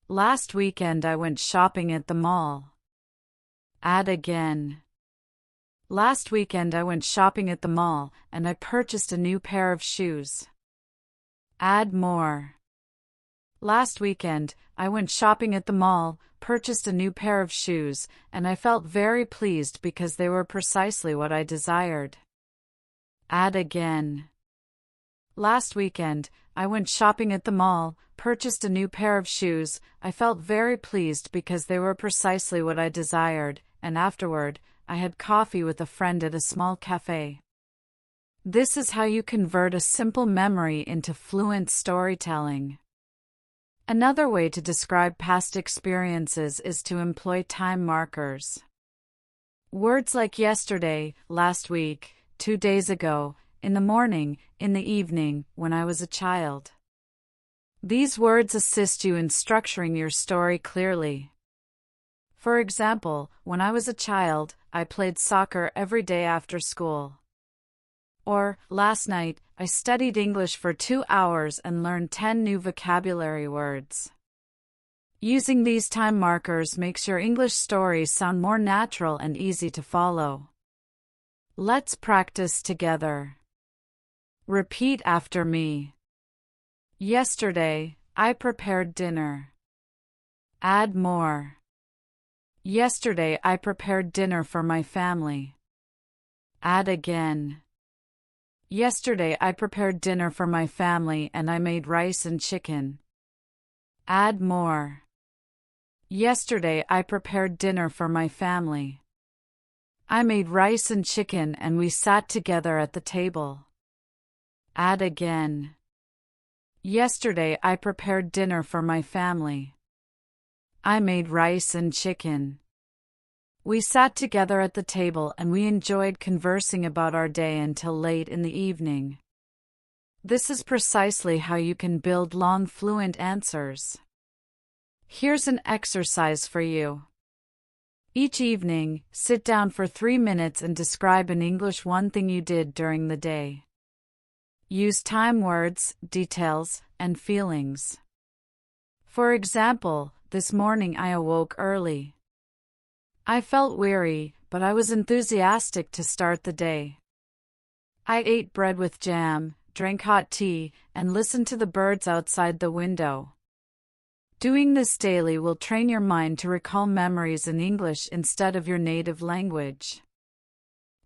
Last weekend I went shopping at the mall. Add again. Last weekend I went shopping at the mall and I purchased a new pair of shoes. Add more. Last weekend I went shopping at the mall, purchased a new pair of shoes, and I felt very pleased because they were precisely what I desired. Add again. Last weekend, I went shopping at the mall, purchased a new pair of shoes, I felt very pleased because they were precisely what I desired, and afterward, I had coffee with a friend at a small cafe. This is how you convert a simple memory into fluent storytelling. Another way to describe past experiences is to employ time markers. Words like yesterday, last week, 2 days ago, in the morning, in the evening, when I was a child. These words assist you in structuring your story clearly. For example, when I was a child, I played soccer every day after school. Or, last night, I studied English for 2 hours and learned 10 new vocabulary words. Using these time markers makes your English stories sound more natural and easy to follow. Let's practice together. Repeat after me. Yesterday, I prepared dinner. Add more. Yesterday, I prepared dinner for my family. Add again. Yesterday, I prepared dinner for my family and I made rice and chicken. Add more. Yesterday, I prepared dinner for my family. I made rice and chicken and we sat together at the table. Add again. Yesterday, I prepared dinner for my family. I made rice and chicken. We sat together at the table and we enjoyed conversing about our day until late in the evening. This is precisely how you can build long fluent answers. Here's an exercise for you. Each evening, sit down for 3 minutes and describe in English one thing you did during the day. Use time words, details, and feelings. For example, this morning I awoke early. I felt weary, but I was enthusiastic to start the day. I ate bread with jam, drank hot tea, and listened to the birds outside the window. Doing this daily will train your mind to recall memories in English instead of your native language.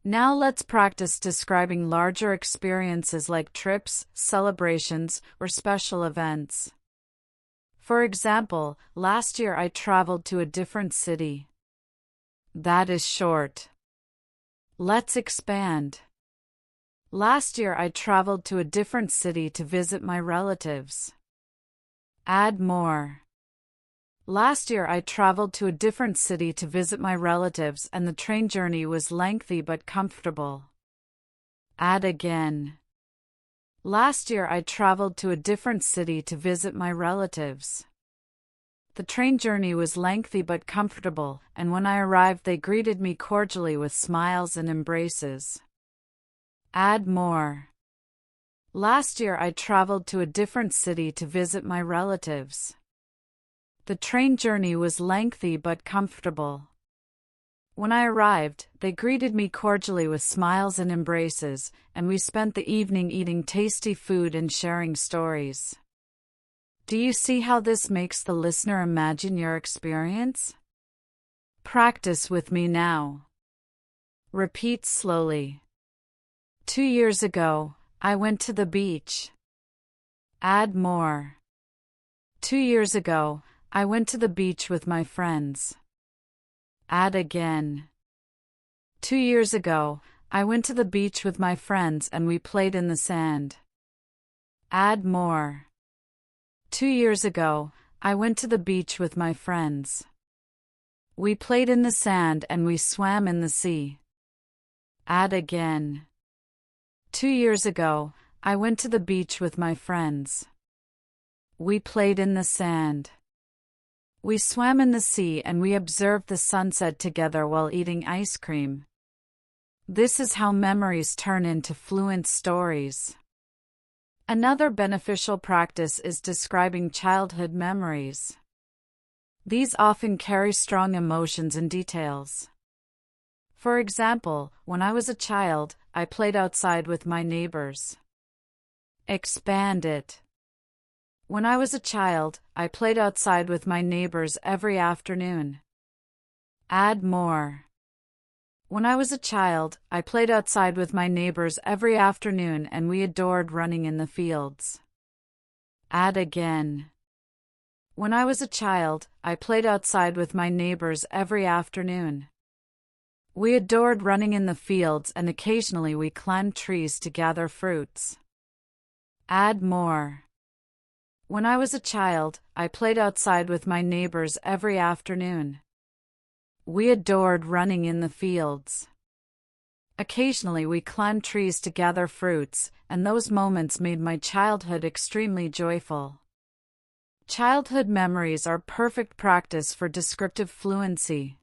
Now let's practice describing larger experiences like trips, celebrations, or special events. For example, last year I traveled to a different city. That is short. Let's expand. Last year I traveled to a different city to visit my relatives. Add more. Last year I traveled to a different city to visit my relatives and the train journey was lengthy but comfortable. Add again. Last year I traveled to a different city to visit my relatives. The train journey was lengthy but comfortable, and when I arrived they greeted me cordially with smiles and embraces. Add more. Last year I traveled to a different city to visit my relatives. The train journey was lengthy but comfortable. When I arrived, they greeted me cordially with smiles and embraces, and we spent the evening eating tasty food and sharing stories. Do you see how this makes the listener imagine your experience? Practice with me now. Repeat slowly. 2 years ago, I went to the beach. Add more. 2 years ago, I went to the beach with my friends. Add again. 2 years ago, I went to the beach with my friends and we played in the sand. Add more. 2 years ago, I went to the beach with my friends. We played in the sand and we swam in the sea. Add again. 2 years ago, I went to the beach with my friends. We played in the sand. We swam in the sea and we observed the sunset together while eating ice cream. This is how memories turn into fluent stories. Another beneficial practice is describing childhood memories. These often carry strong emotions and details. For example, when I was a child, I played outside with my neighbors. Expand it. When I was a child, I played outside with my neighbors every afternoon. Add more. When I was a child, I played outside with my neighbors every afternoon and we adored running in the fields. Add again. When I was a child, I played outside with my neighbors every afternoon. We adored running in the fields and occasionally we climbed trees to gather fruits. Add more. When I was a child, I played outside with my neighbors every afternoon. We adored running in the fields. Occasionally we climbed trees to gather fruits, and those moments made my childhood extremely joyful. Childhood memories are perfect practice for descriptive fluency.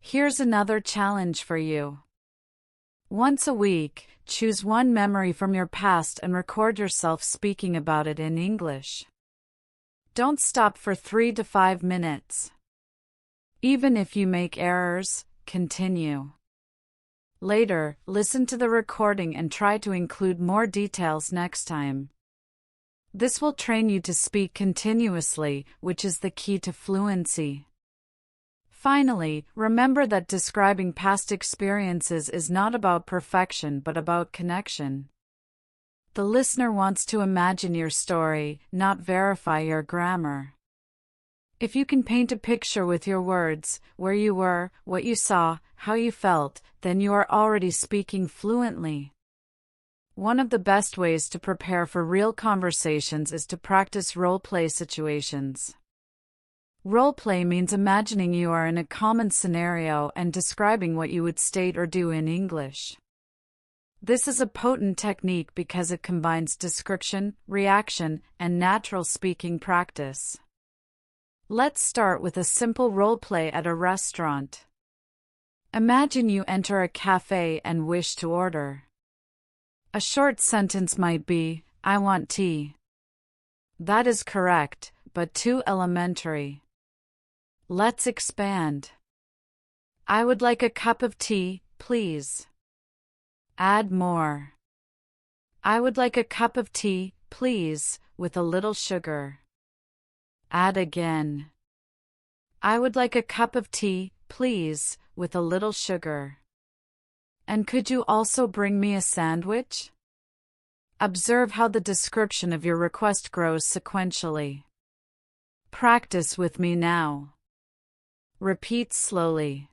Here's another challenge for you. Once a week, choose one memory from your past and record yourself speaking about it in English. Don't stop for 3 to 5 minutes. Even if you make errors, continue. Later, listen to the recording and try to include more details next time. This will train you to speak continuously, which is the key to fluency. Finally, remember that describing past experiences is not about perfection but about connection. The listener wants to imagine your story, not verify your grammar. If you can paint a picture with your words, where you were, what you saw, how you felt, then you are already speaking fluently. One of the best ways to prepare for real conversations is to practice role-play situations. Role-play means imagining you are in a common scenario and describing what you would state or do in English. This is a potent technique because it combines description, reaction, and natural speaking practice. Let's start with a simple role-play at a restaurant. Imagine you enter a cafe and wish to order. A short sentence might be, "I want tea." That is correct, but too elementary. Let's expand. "I would like a cup of tea, please." Add more. I would like a cup of tea, please, with a little sugar. Add again. I would like a cup of tea, please, with a little sugar. And could you also bring me a sandwich? Observe how the description of your request grows sequentially. Practice with me now. Repeat slowly.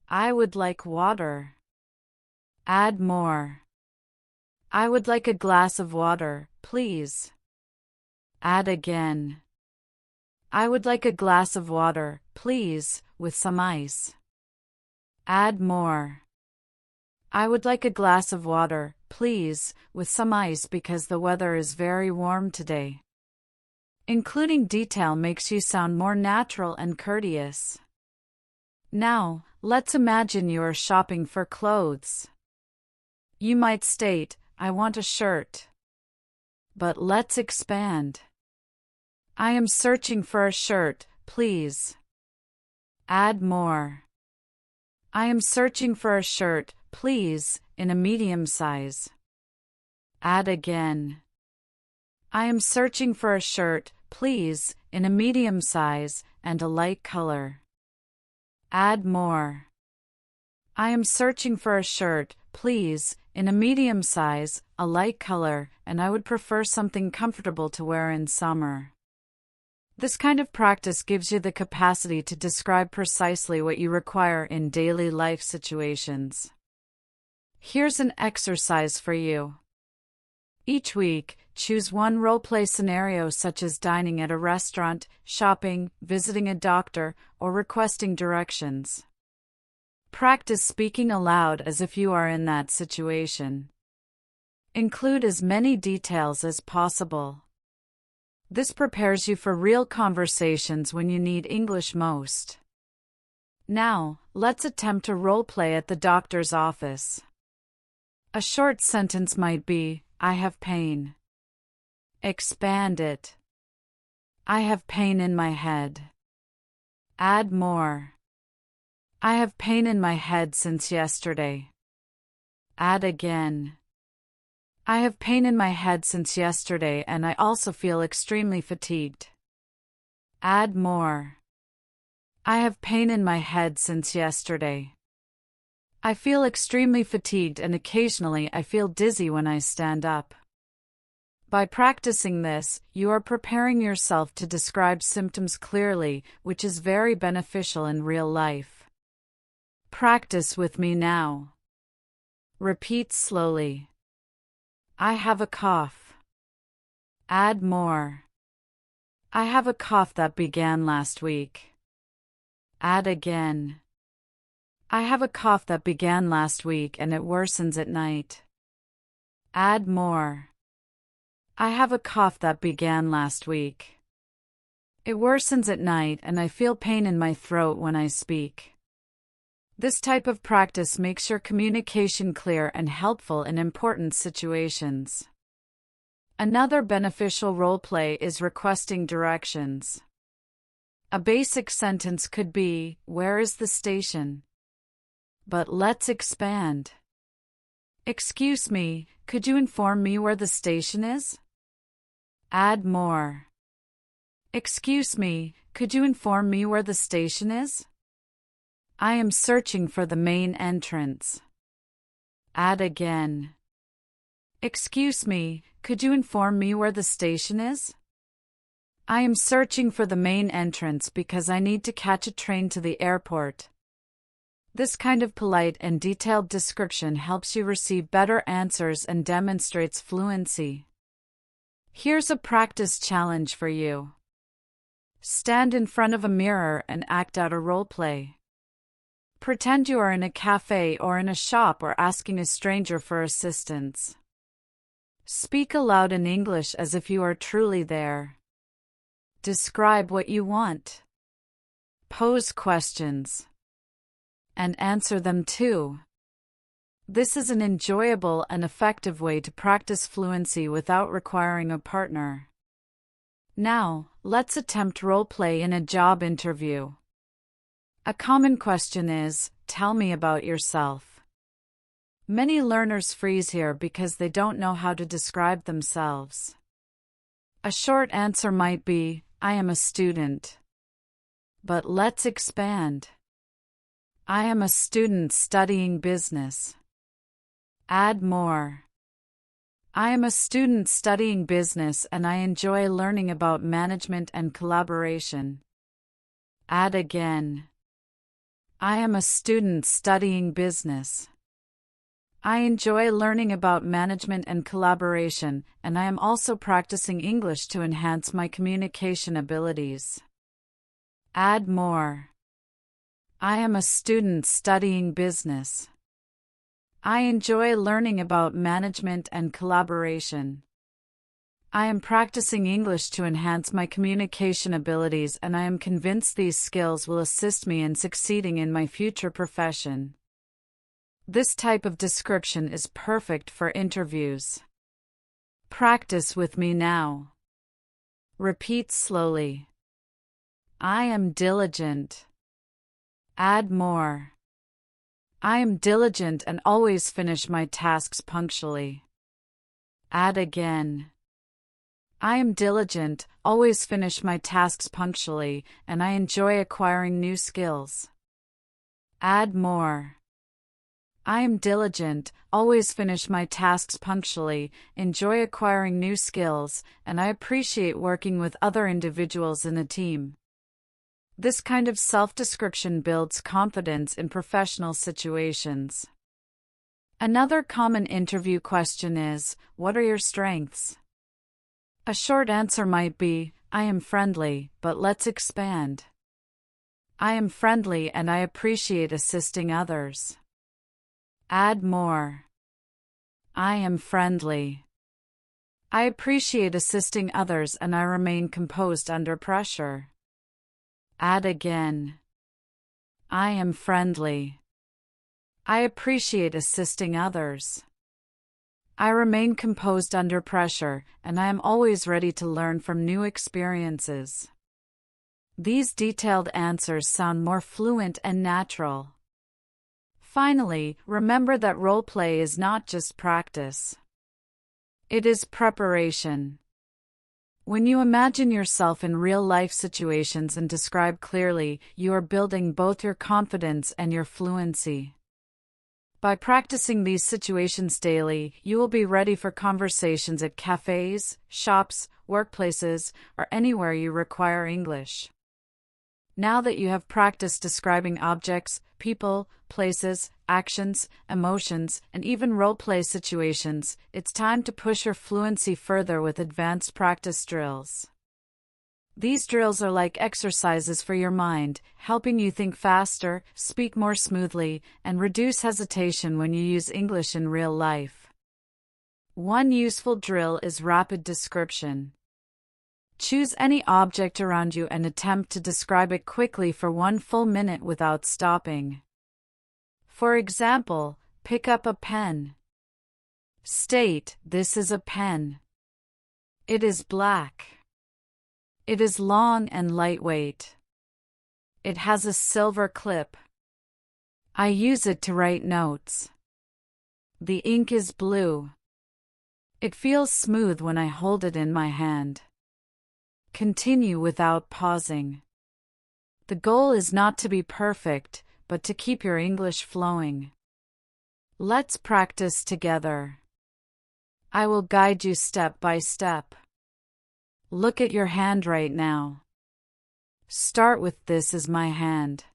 I would like water. Add more. I would like a glass of water, please. Add again. I would like a glass of water, please, with some ice. Add more. I would like a glass of water, please, with some ice because the weather is very warm today. Including detail makes you sound more natural and courteous. Now, let's imagine you are shopping for clothes. You might state, I want a shirt. But let's expand. I am searching for a shirt, please. Add more. I am searching for a shirt, please, in a medium size. Add again. I am searching for a shirt, please, in a medium size and a light color. Add more. I am searching for a shirt, please, in a medium size, a light color, and I would prefer something comfortable to wear in summer. This kind of practice gives you the capacity to describe precisely what you require in daily life situations. Here's an exercise for you. Each week, choose one role-play scenario such as dining at a restaurant, shopping, visiting a doctor, or requesting directions. Practice speaking aloud as if you are in that situation. Include as many details as possible. This prepares you for real conversations when you need English most. Now, let's attempt a role-play at the doctor's office. A short sentence might be, I have pain. Expand it. I have pain in my head. Add more. I have pain in my head since yesterday. Add again. I have pain in my head since yesterday and I also feel extremely fatigued. Add more. I have pain in my head since yesterday. I feel extremely fatigued and occasionally I feel dizzy when I stand up. By practicing this, you are preparing yourself to describe symptoms clearly, which is very beneficial in real life. Practice with me now. Repeat slowly. I have a cough. Add more. I have a cough that began last week. Add again. I have a cough that began last week and it worsens at night. Add more. I have a cough that began last week. It worsens at night and I feel pain in my throat when I speak. This type of practice makes your communication clear and helpful in important situations. Another beneficial role play is requesting directions. A basic sentence could be, where is the station? But let's expand. Excuse me, could you inform me where the station is? Add more. Excuse me, could you inform me where the station is? I am searching for the main entrance. Add again. Excuse me, could you inform me where the station is? I am searching for the main entrance because I need to catch a train to the airport. This kind of polite and detailed description helps you receive better answers and demonstrates fluency. Here's a practice challenge for you. Stand in front of a mirror and act out a role play. Pretend you are in a cafe or in a shop or asking a stranger for assistance. Speak aloud in English as if you are truly there. Describe what you want. Pose questions. And answer them too. This is an enjoyable and effective way to practice fluency without requiring a partner. Now, let's attempt role play in a job interview. A common question is, tell me about yourself. Many learners freeze here because they don't know how to describe themselves. A short answer might be, I am a student. But let's expand. I am a student studying business. Add more. I am a student studying business and I enjoy learning about management and collaboration. Add again. I am a student studying business. I enjoy learning about management and collaboration, and I am also practicing English to enhance my communication abilities. Add more. I am a student studying business. I enjoy learning about management and collaboration. I am practicing English to enhance my communication abilities, and I am convinced these skills will assist me in succeeding in my future profession. This type of description is perfect for interviews. Practice with me now. Repeat slowly. I am diligent. Add more. I am diligent and always finish my tasks punctually. Add again. I am diligent, always finish my tasks punctually, and I enjoy acquiring new skills. Add more. I am diligent, always finish my tasks punctually, enjoy acquiring new skills, and I appreciate working with other individuals in a team. This kind of self-description builds confidence in professional situations. Another common interview question is, what are your strengths? A short answer might be, I am friendly, but let's expand. I am friendly and I appreciate assisting others. Add more. I am friendly. I appreciate assisting others and I remain composed under pressure. Add again. I am friendly. I appreciate assisting others. I remain composed under pressure, and I am always ready to learn from new experiences. These detailed answers sound more fluent and natural. Finally, remember that role play is not just practice. It is preparation. When you imagine yourself in real-life situations and describe clearly, you are building both your confidence and your fluency. By practicing these situations daily, you will be ready for conversations at cafes, shops, workplaces, or anywhere you require English. Now that you have practiced describing objects, people, places, actions, emotions, and even role-play situations, it's time to push your fluency further with advanced practice drills. These drills are like exercises for your mind, helping you think faster, speak more smoothly, and reduce hesitation when you use English in real life. One useful drill is rapid description. Choose any object around you and attempt to describe it quickly for 1 full minute without stopping. For example, pick up a pen. State, this is a pen. It is black. It is long and lightweight. It has a silver clip. I use it to write notes. The ink is blue. It feels smooth when I hold it in my hand. Continue without pausing. The goal is not to be perfect, but to keep your English flowing. Let's practice together. I will guide you step by step. Look at your hand right now. Start with this is my hand.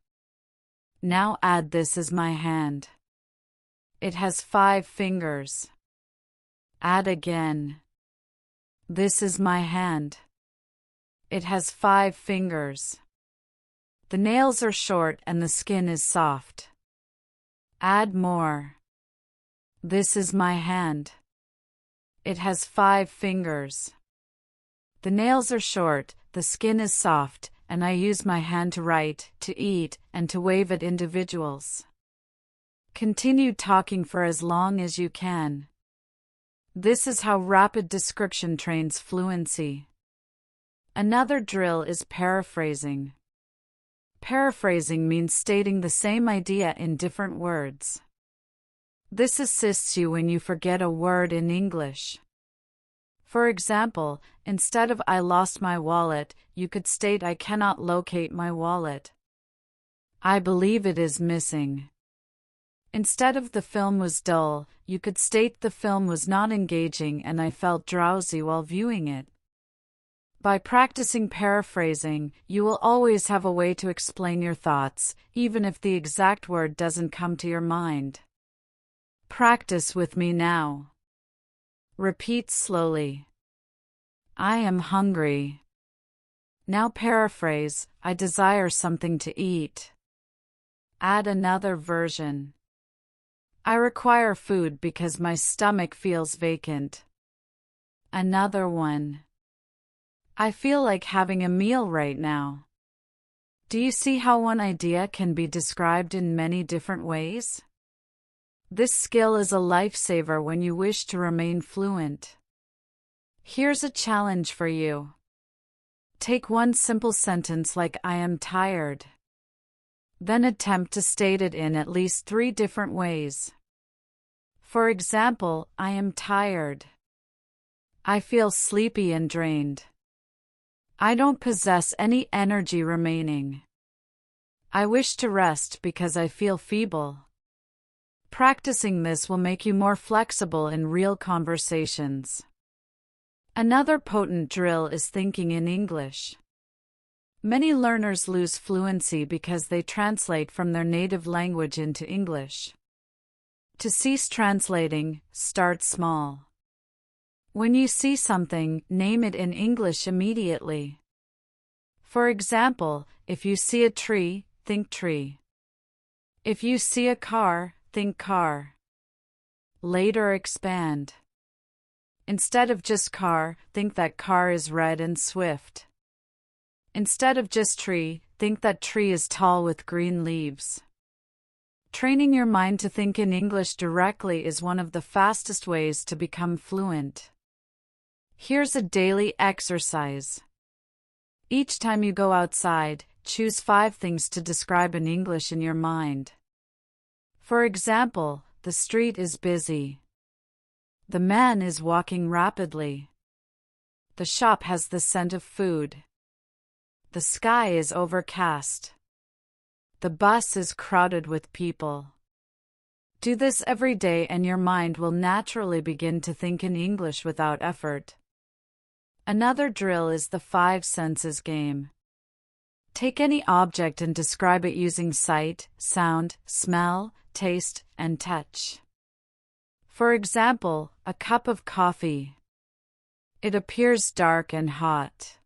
Now add this is my hand. It has 5 fingers. Add again. This is my hand. It has 5 fingers. The nails are short and the skin is soft. Add more. This is my hand. It has 5 fingers. The nails are short, the skin is soft, and I use my hand to write, to eat, and to wave at individuals. Continue talking for as long as you can. This is how rapid description trains fluency. Another drill is paraphrasing. Paraphrasing means stating the same idea in different words. This assists you when you forget a word in English. For example, instead of "I lost my wallet," you could state "I cannot locate my wallet." "I believe it is missing." Instead of "The film was dull," you could state "The film was not engaging and I felt drowsy while viewing it." By practicing paraphrasing, you will always have a way to explain your thoughts, even if the exact word doesn't come to your mind. Practice with me now. Repeat slowly. I am hungry. Now paraphrase, I desire something to eat. Add another version. I require food because my stomach feels vacant. Another one. I feel like having a meal right now. Do you see how one idea can be described in many different ways? This skill is a lifesaver when you wish to remain fluent. Here's a challenge for you. Take one simple sentence like "I am tired." Then attempt to state it in at least 3 different ways. For example, I am tired. I feel sleepy and drained. I don't possess any energy remaining. I wish to rest because I feel feeble. Practicing this will make you more flexible in real conversations. Another potent drill is thinking in English. Many learners lose fluency because they translate from their native language into English. To cease translating, start small. When you see something, name it in English immediately. For example, if you see a tree, think tree. If you see a car, think car. Later expand. Instead of just car, think that car is red and swift. Instead of just tree, think that tree is tall with green leaves. Training your mind to think in English directly is one of the fastest ways to become fluent. Here's a daily exercise. Each time you go outside, choose 5 things to describe in English in your mind. For example, the street is busy. The man is walking rapidly. The shop has the scent of food. The sky is overcast. The bus is crowded with people. Do this every day and your mind will naturally begin to think in English without effort. Another drill is the 5 senses game. Take any object and describe it using sight, sound, smell, taste, and touch. For example, a cup of coffee. It appears dark and hot.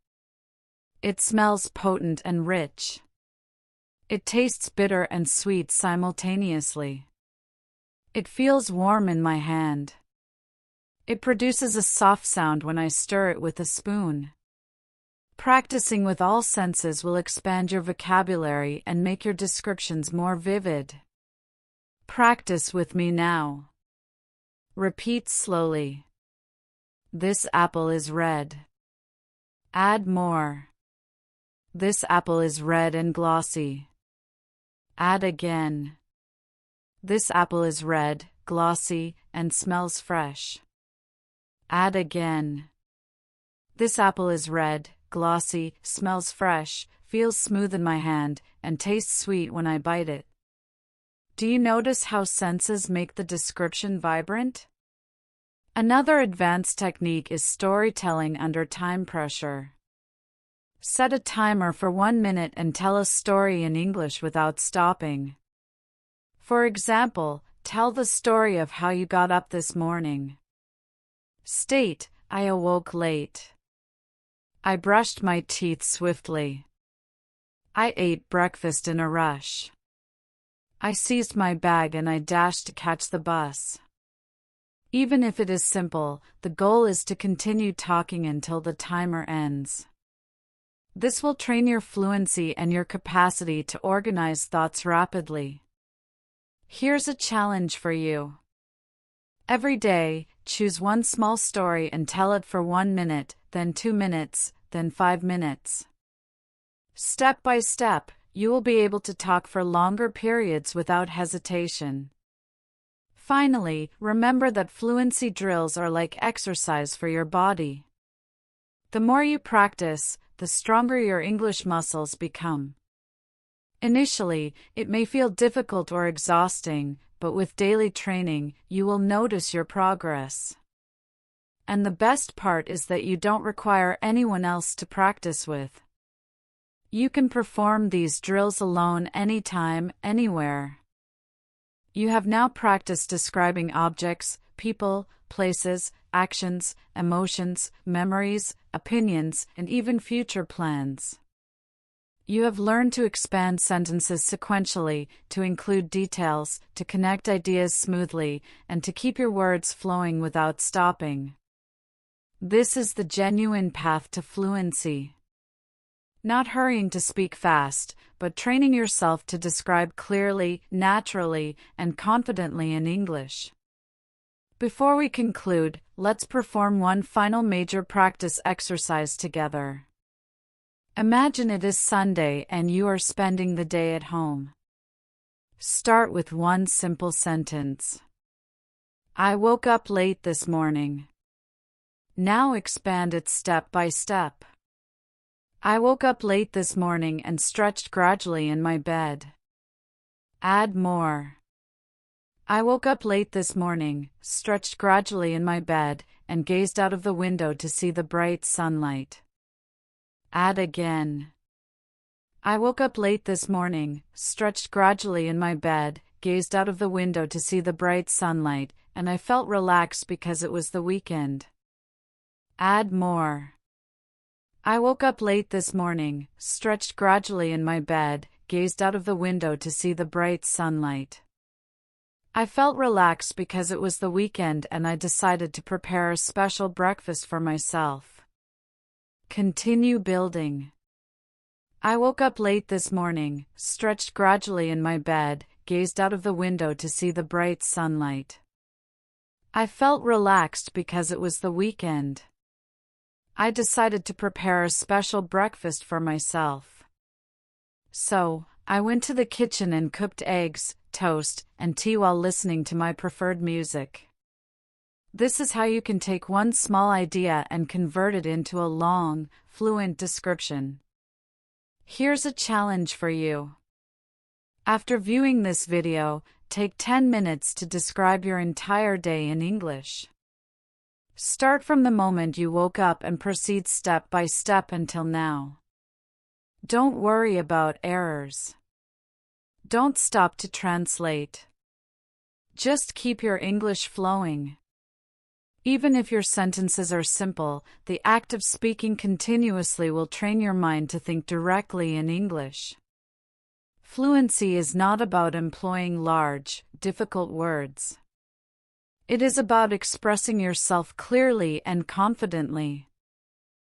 It smells potent and rich. It tastes bitter and sweet simultaneously. It feels warm in my hand. It produces a soft sound when I stir it with a spoon. Practicing with all senses will expand your vocabulary and make your descriptions more vivid. Practice with me now. Repeat slowly. This apple is red. Add more. This apple is red and glossy. Add again. This apple is red, glossy, and smells fresh. Add again. This apple is red, glossy, smells fresh, feels smooth in my hand, and tastes sweet when I bite it. Do you notice how senses make the description vibrant? Another advanced technique is storytelling under time pressure. Set a timer for 1 minute and tell a story in English without stopping. For example, tell the story of how you got up this morning. State, I awoke late. I brushed my teeth swiftly. I ate breakfast in a rush. I seized my bag and I dashed to catch the bus. Even if it is simple, the goal is to continue talking until the timer ends. This will train your fluency and your capacity to organize thoughts rapidly. Here's a challenge for you. Every day, choose one small story and tell it for 1 minute, then 2 minutes, then 5 minutes. Step by step, you will be able to talk for longer periods without hesitation. Finally, remember that fluency drills are like exercise for your body. The more you practice, the stronger your English muscles become. Initially, it may feel difficult or exhausting, but with daily training, you will notice your progress. And the best part is that you don't require anyone else to practice with. You can perform these drills alone anytime, anywhere. You have now practiced describing objects, people, places, actions, emotions, memories, opinions, and even future plans. You have learned to expand sentences sequentially, to include details, to connect ideas smoothly, and to keep your words flowing without stopping. This is the genuine path to fluency. Not hurrying to speak fast, but training yourself to describe clearly, naturally, and confidently in English. Before we conclude, let's perform one final major practice exercise together. Imagine it is Sunday and you are spending the day at home. Start with one simple sentence. I woke up late this morning. Now expand it step by step. I woke up late this morning and stretched gradually in my bed. Add more. I woke up late this morning, stretched gradually in my bed, and gazed out of the window to see the bright sunlight. Add again. I woke up late this morning, stretched gradually in my bed, gazed out of the window to see the bright sunlight, and I felt relaxed because it was the weekend. Add more. I woke up late this morning, stretched gradually in my bed, gazed out of the window to see the bright sunlight. I felt relaxed because it was the weekend and I decided to prepare a special breakfast for myself. Continue building. I woke up late this morning, stretched gradually in my bed, gazed out of the window to see the bright sunlight. I felt relaxed because it was the weekend. I decided to prepare a special breakfast for myself. So, I went to the kitchen and cooked eggs, toast, and tea while listening to my preferred music. This is how you can take one small idea and convert it into a long, fluent description. Here's a challenge for you. After viewing this video, take 10 minutes to describe your entire day in English. Start from the moment you woke up and proceed step by step until now. Don't worry about errors. Don't stop to translate. Just keep your English flowing. Even if your sentences are simple, the act of speaking continuously will train your mind to think directly in English. Fluency is not about employing large, difficult words. It is about expressing yourself clearly and confidently.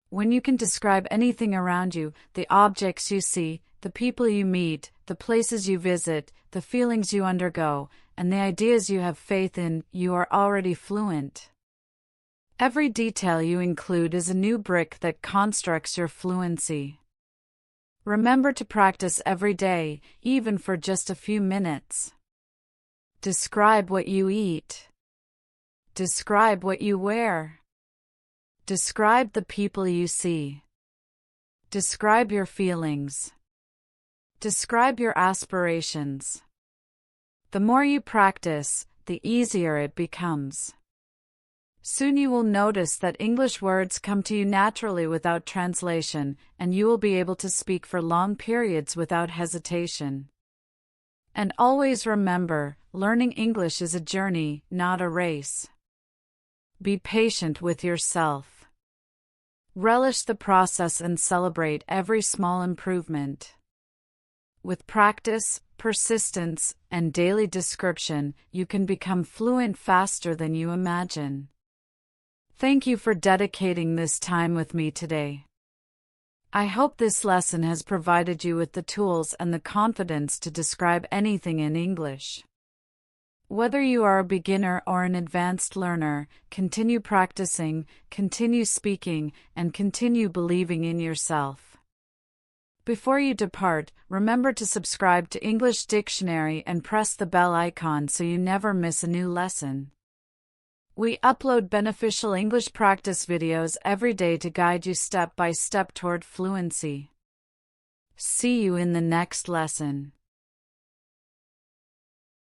When you can describe anything around you, the objects you see, the people you meet, the places you visit, the feelings you undergo, and the ideas you have faith in, you are already fluent. Every detail you include is a new brick that constructs your fluency. Remember to practice every day, even for just a few minutes. Describe what you eat. Describe what you wear. Describe the people you see. Describe your feelings. Describe your aspirations. The more you practice, the easier it becomes. Soon you will notice that English words come to you naturally without translation, and you will be able to speak for long periods without hesitation. And always remember, learning English is a journey, not a race. Be patient with yourself. Relish the process and celebrate every small improvement. With practice, persistence, and daily description, you can become fluent faster than you imagine. Thank you for dedicating this time with me today. I hope this lesson has provided you with the tools and the confidence to describe anything in English. Whether you are a beginner or an advanced learner, continue practicing, continue speaking, and continue believing in yourself. Before you depart, remember to subscribe to English Dictionary and press the bell icon so you never miss a new lesson. We upload beneficial English practice videos every day to guide you step by step toward fluency. See you in the next lesson.